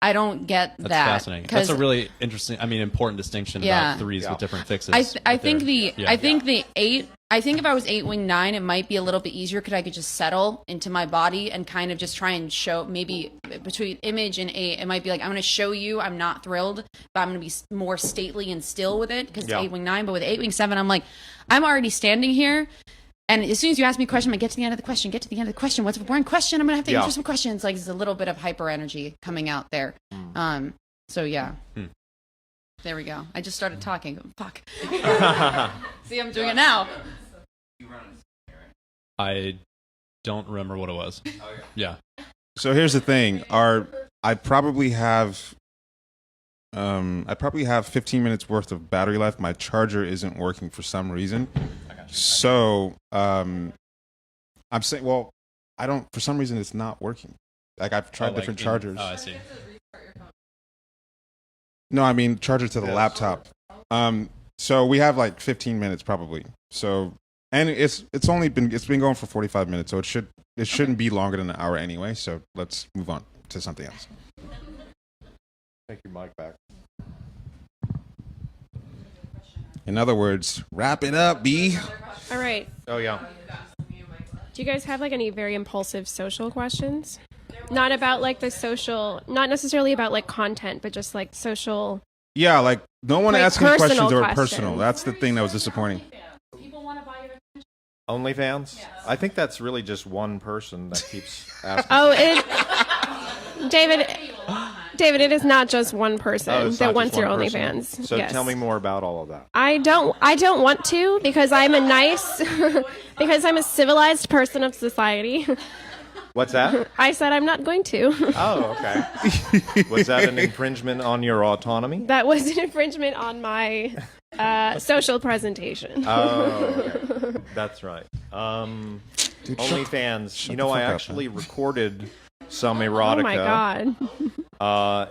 I don't get That's that. fascinating. That's a really interesting, important distinction about threes with different fixes. I think the 8, I think if I was 8 wing 9, it might be a little bit easier because I could just settle into my body and kind of just try and show, maybe between image and 8, it might be like, I'm going to show you I'm not thrilled, but I'm going to be more stately and still with it because it's 8 wing 9. But with 8 wing 7, I'm like, I'm already standing here. And as soon as you ask me a question, I get to the end of the question. What's a boring question? I'm going to have to answer some questions. Like, there's a little bit of hyper energy coming out there. So, yeah. There we go. I just started talking. Fuck. See, I'm doing it now. I don't remember what it was. Yeah. So here's the thing. I probably have 15 minutes worth of battery life. My charger isn't working for some reason. So I'm saying, well, for some reason it's not working. Like I've tried different chargers. Oh, I see. No, I mean charger to the laptop. So we have like 15 minutes probably. So, and it's been going for 45 minutes. So it shouldn't be longer than an hour anyway. So let's move on to something else. Take your mic back. In other words, wrap it up, B. All right. Oh, yeah. Do you guys have like any very impulsive social questions? Not about like the social, not necessarily about like content, but just like social. Yeah, like no one Like asking questions personal that were questions. personal. That's the thing that was disappointing. OnlyFans? Yeah. I think that's really just one person that keeps asking. Oh, David, it is not just one person that wants your OnlyFans. So Yes. tell me more about all of that. I don't want to because I'm a nice, because I'm a civilized person of society. What's that? I said I'm not going to. Oh, okay. Was that an infringement on your autonomy? That was an infringement on my social presentation. Oh, okay. That's right. OnlyFans. You know, I actually recorded some erotica. Oh my god.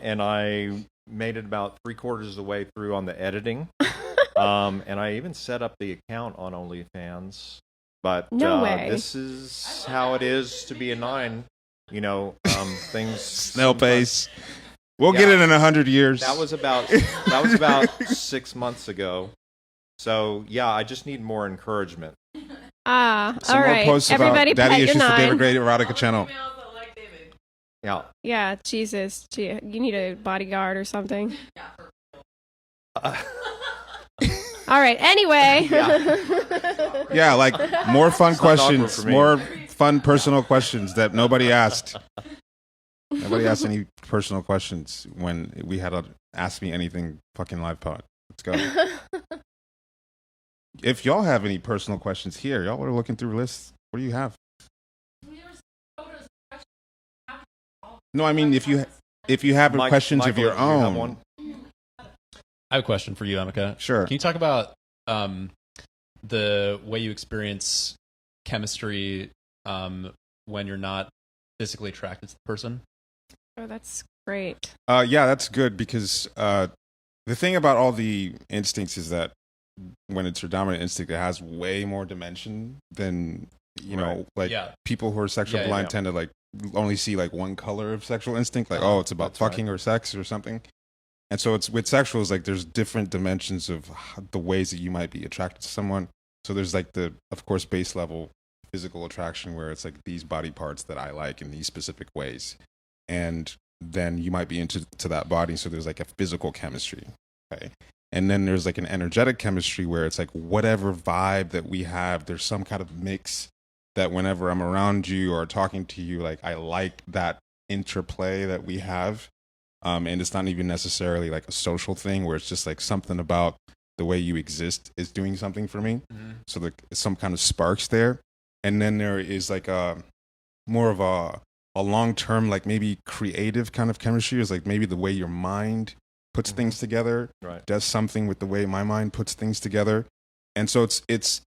And I made it about 3/4 of the way through on the editing. And I even set up the account on OnlyFans. But no way. This is how it is to be a 9. You know, things snail pace. We'll get it in 100 years. That was about 6 months ago. So yeah, I just need more encouragement. All Some more right. posts Everybody about daddy pet issues your for David 9. Gray Erotica channel. Yeah. Yeah, Jesus. Gee, you need a bodyguard or something. All right. Anyway. Yeah, like more fun It's not awkward questions, for me. more fun personal questions that nobody asked. Nobody asked any personal questions when we had a Ask Me Anything fucking live pod. Let's go. If y'all have any personal questions here, y'all are looking through lists. What do you have? No, I mean if you have questions of Michael, your do you have own. one? I have a question for you, Emeka. Sure. Can you talk about the way you experience chemistry when you're not physically attracted to the person? Oh, that's great. Yeah, that's good because the thing about all the instincts is that when it's your dominant instinct, it has way more dimension than know, like people who are sexually blind tend to like only see like one color of sexual instinct, like it's about fucking or sex or something. And so it's with sexuals, like there's different dimensions of the ways that you might be attracted to someone. So there's like the, of course, base level physical attraction where it's like these body parts that I like in these specific ways. And then you might be into that body. So there's like a physical chemistry. Okay. And then there's like an energetic chemistry where it's like whatever vibe that we have, there's some kind of mix that whenever I'm around you or talking to you, like I like that interplay that we have. And it's not even necessarily like a social thing where it's just like something about the way you exist is doing something for me. Mm-hmm. So like some kind of sparks there. And then there is like a more of a long-term, like maybe creative kind of chemistry is like maybe the way your mind puts things together, does something with the way my mind puts things together. And so it's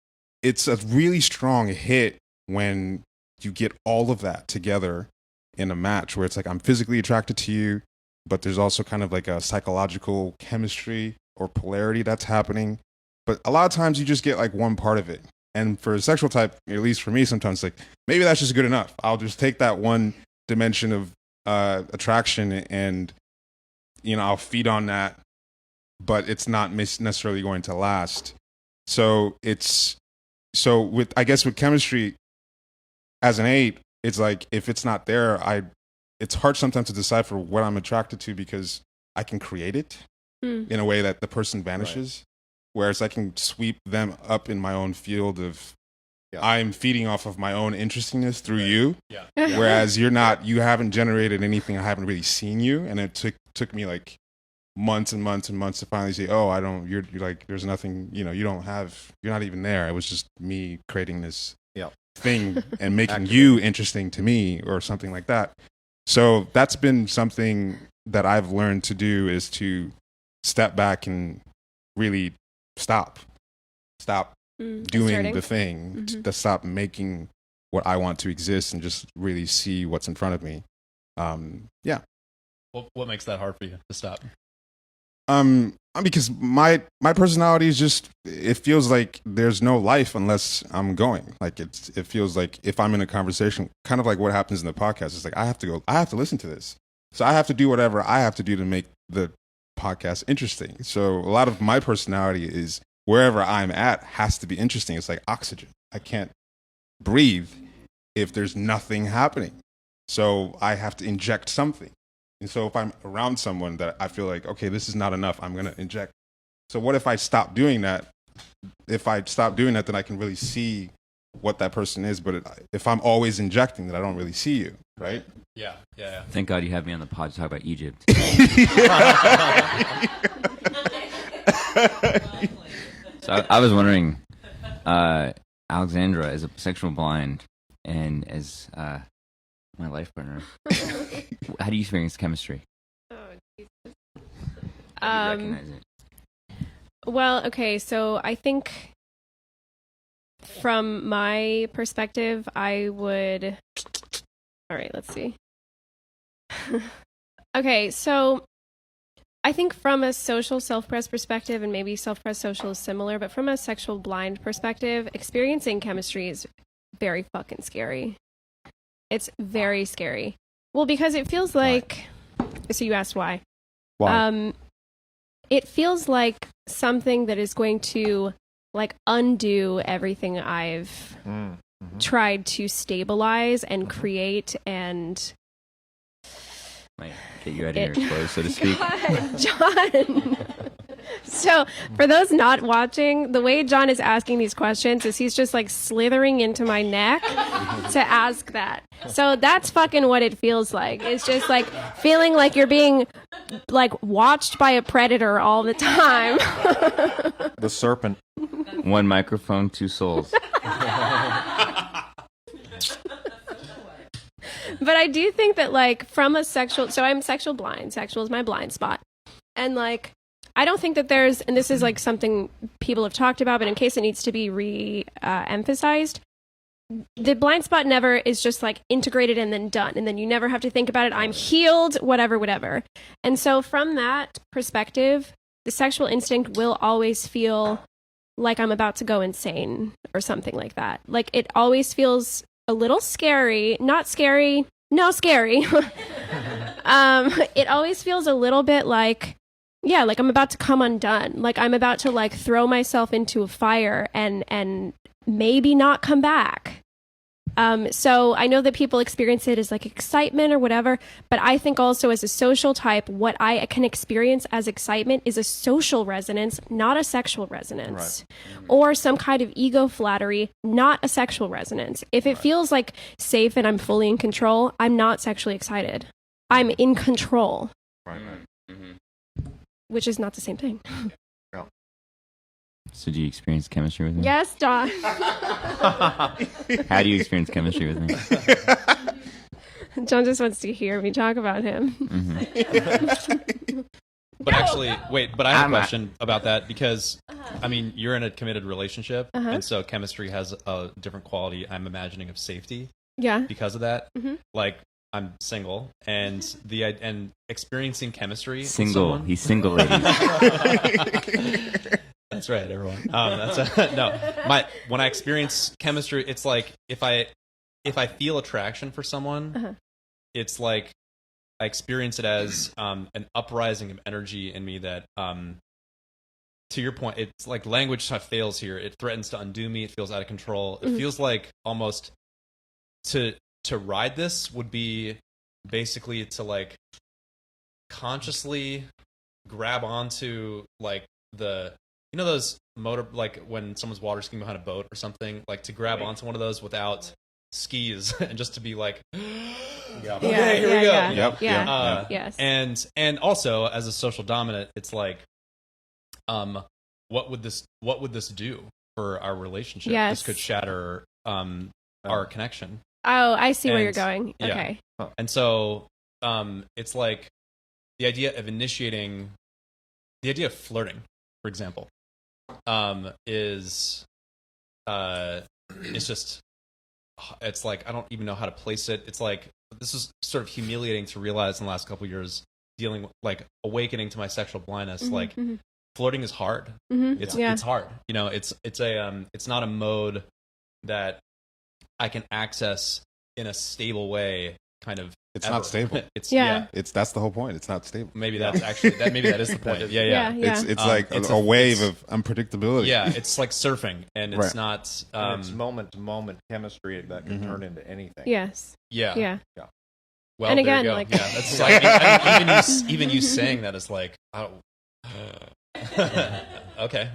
a really strong hit when you get all of that together in a match where it's like I'm physically attracted to you, but there's also kind of like a psychological chemistry or polarity that's happening. But a lot of times you just get like one part of it. And for a sexual type, at least for me, sometimes like maybe that's just good enough. I'll just take that one dimension of attraction and, I'll feed on that, but it's not necessarily going to last. So I guess with chemistry as an 8, it's like if it's not there, it's hard sometimes to decipher what I'm attracted to because I can create it in a way that the person vanishes. Whereas I can sweep them up in my own field of I'm feeding off of my own interestingness through you. Yeah. Whereas you haven't generated anything. I haven't really seen you. And it took me like months and months and months to finally say, you're like, there's nothing, you're not even there. It was just me creating this thing and making you interesting to me or something like that. So that's been something that I've learned to do, is to step back and really stop doing Asserting. the thing, to stop making what I want to exist and just really see what's in front of me. Yeah. What makes that hard for you to stop? Because my personality is just, it feels like there's no life unless I'm going. Like it feels like if I'm in a conversation, kind of like what happens in the podcast, it's like I have to listen to this. So I have to do whatever I have to do to make the podcast interesting. So a lot of my personality is wherever I'm at has to be interesting. It's like oxygen. I can't breathe if there's nothing happening. So I have to inject something. And so if I'm around someone that I feel like, okay, this is not enough, I'm going to inject. So what if I stop doing that? If I stop doing that, then I can really see what that person is. But if I'm always injecting, then I don't really see you, right? Yeah. Thank God you have me on the pod to talk about Egypt. So I was wondering, Alexandra is a sexual blind, and as my life partner, how do you experience chemistry? Oh, Jesus. How do you recognize it? Well, okay, so I think from my perspective, I would. All right, let's see. Okay, so I think from a social self-pres perspective, and maybe self-pres social is similar, but from a sexual blind perspective, experiencing chemistry is very fucking scary. It's very scary. Well, because it feels like. So you asked why. Why? It feels like something that is going to like undo everything I've tried to stabilize and create and Might get you out of your clothes, so to speak. God, John. So for those not watching, the way John is asking these questions is he's just like slithering into my neck to ask that. So that's fucking what it feels like. It's just like feeling like you're being like watched by a predator all the time. The serpent. One microphone, two souls. But I do think that like from a sexual, so I'm sexual blind. Sexual is my blind spot. And like, I don't think that there's, and this is like something people have talked about, but in case it needs to be re-emphasized, the blind spot never is just like integrated and then done. And then you never have to think about it. I'm healed, whatever. And so from that perspective, the sexual instinct will always feel like I'm about to go insane or something like that. Like it always feels a little scary, not scary, no scary. It always feels a little bit like, yeah, like I'm about to come undone. Like I'm about to like throw myself into a fire and maybe not come back. So I know that people experience it as like excitement or whatever, but I think also as a social type, what I can experience as excitement is a social resonance, not a sexual resonance, or some kind of ego flattery, not a sexual resonance. If it feels like safe and I'm fully in control, I'm not sexually excited. I'm in control, which is not the same thing. So do you experience chemistry with me? Yes, Don. How do you experience chemistry with me? John just wants to hear me talk about him. But actually, wait, but I have a question about that because, I mean, you're in a committed relationship, and so chemistry has a different quality, I'm imagining, of safety. Yeah. Because of that. Like, I'm single, and and experiencing chemistry. Single. He's single, ladies. That's right, everyone. When I experience chemistry, it's like if I feel attraction for someone, it's like I experience it as an uprising of energy in me that, to your point, it's like language fails here. It threatens to undo me. It feels out of control. It feels like almost to ride this would be basically to like consciously grab onto like those motor, like when someone's water skiing behind a boat or something, like to grab onto one of those without skis and just to be like, okay, here we go. Yes. And also as a social dominant, it's like, what would this do for our relationship? Yes. This could shatter our connection. Oh, I see where And- you're going. yeah. Okay. And so it's like the idea of initiating, the idea of flirting, for example, is just, it's like, I don't even know how to place it. It's like, this is sort of humiliating to realize in the last couple of years, dealing with, like, awakening to my sexual blindness. Mhm, Like, mhm. flirting is hard. Mhm, It's yeah. it's hard. You know, it's not a mode that I can access in a stable way. Kind of, It's ever. not stable. It's Yeah. That's the whole point. It's not stable. Maybe that's actually maybe that is the point. Yeah. It's like a wave of unpredictability. Yeah, it's like surfing, and it's Right. not. And it's moment to moment chemistry that can turn into anything. Yes. Yeah. Yeah. Well, And there again, you go. like- Yeah, that's like even you saying that is like, oh, okay.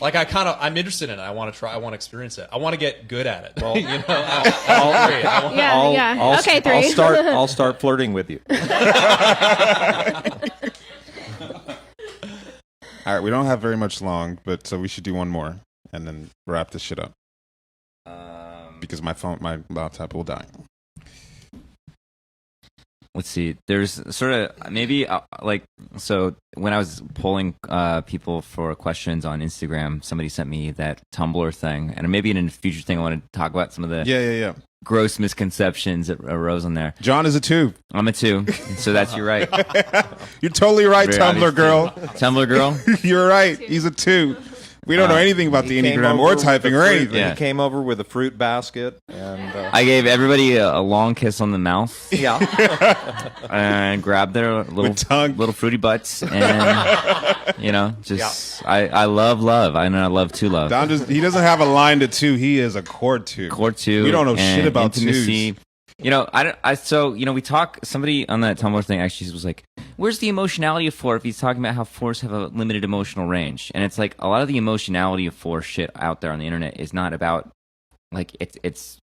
Like I'm interested in it. I want to try. I want to experience it. I want to get good at it. Well, you know, Okay, 3. I'll start flirting with you. All right, we don't have very much long, but so we should do one more and then wrap this shit up. Because my laptop will die. Let's see. There's sort of maybe like, so when I was polling people for questions on Instagram, somebody sent me that Tumblr thing, and maybe in a future thing I want to talk about some of the Yeah. gross misconceptions that arose on there. John is a 2. I'm a 2, so that's you're right. You're totally right, Very Tumblr obvious girl. Tumblr girl. You're right. He's a 2. We don't know anything about the Enneagram or typing or anything. Yeah. He came over with a fruit basket, and I gave everybody a long kiss on the mouth. Yeah. And grabbed their little fruity butts, and you know, just I love love. I know I love to love. Don he doesn't have a line to 2. He is a core 2. Core 2. We don't know and shit about intimacy. 2s. You know, so, you know, we talk, somebody on that Tumblr thing actually was like, where's the emotionality of 4 if he's talking about how 4s have a limited emotional range? And it's like, a lot of the emotionality of 4 shit out there on the internet is not about, like, it's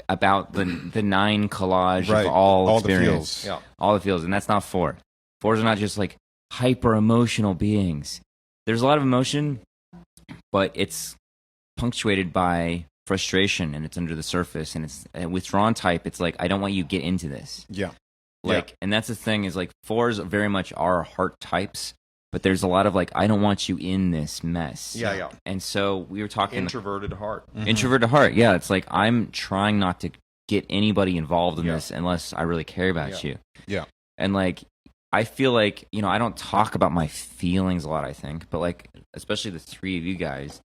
about the 9 collage Right. of all the experience. feels. Yeah. All the feels, and that's not 4. 4s are not just, like, hyper-emotional beings. There's a lot of emotion, but it's punctuated by frustration, and it's under the surface, and it's a withdrawn type. It's like, I don't want you to get into this. Yeah. Like, and that's the thing is, like, 4s very much are heart types, but there's a lot of, like, I don't want you in this mess. Yeah. And so we were talking Introverted heart. introverted heart. Yeah, it's like, I'm trying not to get anybody involved in this unless I really care about you. Yeah. And, like, I feel like, you know, I don't talk about my feelings a lot, I think, but, like, especially the 3 of you guys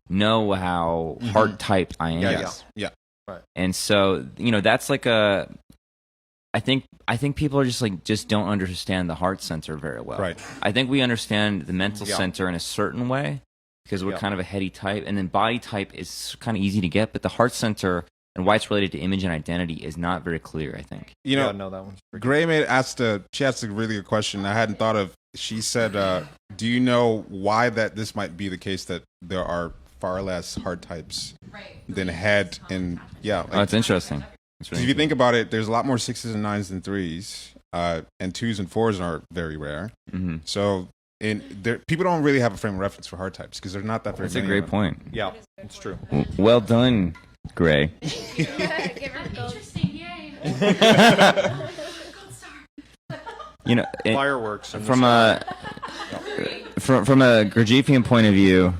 know how heart typed I am. Yeah. Right. And so, you know, that's like I think people are just don't understand the heart center very well. Right. I think we understand the mental Yeah. center in a certain way because we're kind of a heady type, and then body type is kind of easy to get, but the heart center and why it's related to image and identity is not very clear, I think. You know, no, that one's pretty Gray asked a really good question I hadn't thought of. She said, do you know why that this might be the case that there are far less heart types than head and like, Oh, it's interesting. It's really if you think about it, there's a lot more 6s and 9s than 3s, and 2s and 4s are very rare. Mm-hmm. So people don't really have a frame of reference for heart types because they're not that very That's a many great of them. point. Yeah, it's true. Well done, Gray. Interesting, yay. You know, Fireworks in the from a Gurdjieffian point of view.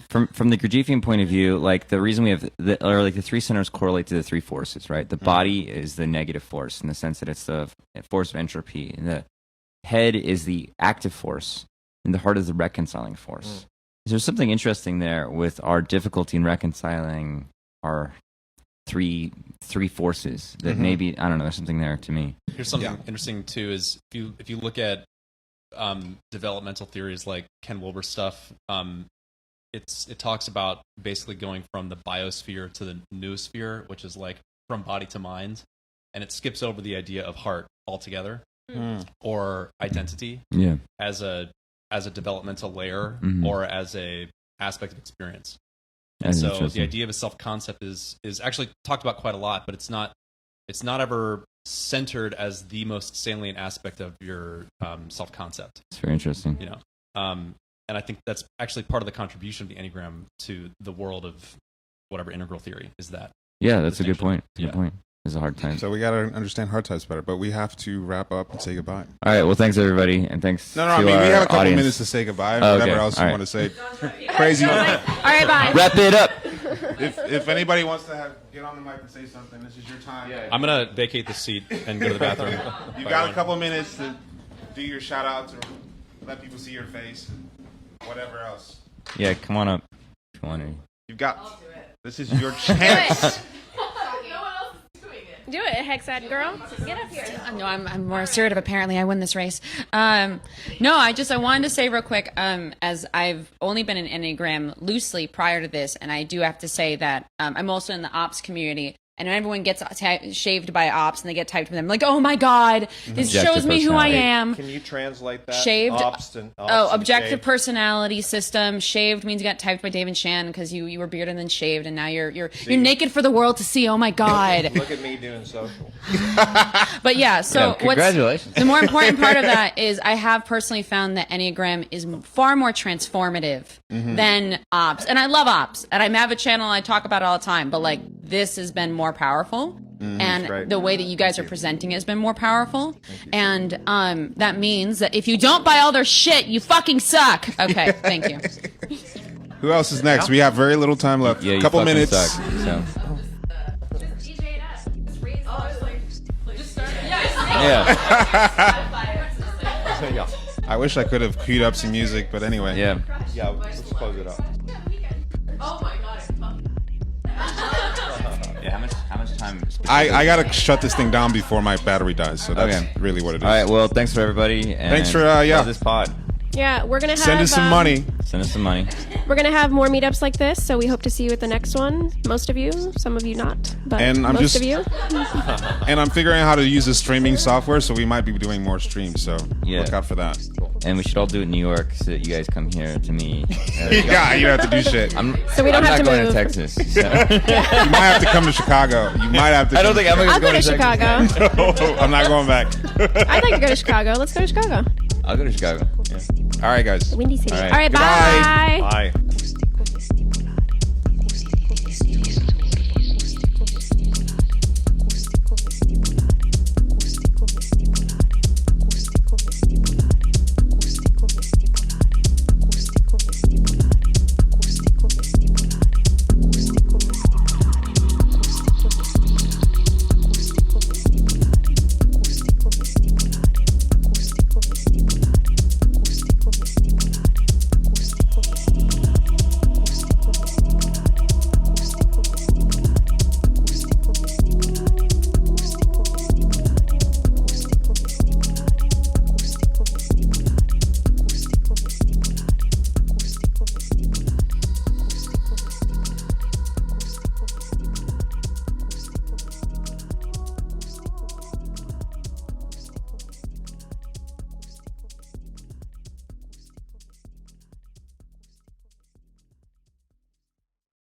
From the Gurdjieffian point of view, like the reason we have the 3 centers correlate to the 3 forces, right? The body is the negative force in the sense that it's the force of entropy, and the head is the active force, and the heart is the reconciling force. There's something interesting there with our difficulty in reconciling our three forces that maybe, I don't know, there's something there to me. Here's something interesting too: is if you look at developmental theories like Ken Wilber's stuff. It talks about basically going from the biosphere to the noosphere, which is like from body to mind, and it skips over the idea of heart altogether or identity as a developmental layer or as a aspect of experience. And so the idea of a self-concept is actually talked about quite a lot, but it's not ever centered as the most salient aspect of your self-concept. It's very interesting. You know, and I think that's actually part of the contribution of the Enneagram to the world of whatever integral theory is that. Yeah, that's a good point. Good point. It's a hard time. So we got to understand hard types better, but we have to wrap up and say goodbye. All right. Well, thanks everybody, and thanks. No, I to mean, our we have a couple audience. minutes to say goodbye. And Oh, whatever okay. else All you right. want to say. Crazy. All right, bye. Wrap it up. If anybody wants to get on the mic and say something, this is your time. I'm gonna vacate the seat and go to the bathroom. You got a couple minutes to do your shout outs or let people see your face, whatever else. Yeah, come on up if you want to. You've got. This is your chance. Do it, Hexad girl. Get up here. No, I'm more assertive. Apparently, I win this race. No, I wanted to say real quick, as I've only been in Enneagram loosely prior to this, and I do have to say that I'm also in the ops community. And when everyone gets shaved by ops and they get typed with them, like, oh my God, this shows me who I am. Can you translate that? Shaved. Ops and Objective shaved. personality system. Shaved means you got typed by Dave and Shan because you were bearded and then shaved, and now you're naked for the world to see. Oh my God. Look at me doing social. But yeah, so congratulations. the more important part of that is I have personally found that Enneagram is far more transformative than ops. And I love ops. And I have a channel I talk about it all the time. But like this has been more powerful. And the way that you guys are presenting it has been more powerful. And that means that if you don't buy all their shit, you fucking suck. Okay, thank you. Who else is next? We have very little time left. Yeah, you couple fucking minutes. suck, so. Yeah. I wish I could have queued up some music, but anyway. Yeah. Yeah, let's close it up. Oh my god. Yeah, how much time? I gotta shut this thing down before my battery dies, so that's really what it is. All right. Well, thanks for everybody. And Thanks for love this pod. Yeah, we're gonna have Send us some money. Send us some money. We're gonna have more meetups like this, so we hope to see you at the next one. Most of you, some of you not, but And I'm most just- of you. And I'm figuring out how to use the streaming software, so we might be doing more streams. So look out for that. And we should all do it in New York so that you guys come here to me. Yeah, you don't have to do shit. So we don't I'm have not to going move. to Texas. So. You might have to come to Chicago. You might have to. I don't think Emeka's I'll go going to Chicago. No, I'm not going back. I'd like to go to Chicago. Let's go to Chicago. I'll go to Chicago. Yeah. All right, guys. Windy City. All All right. right, bye. Bye.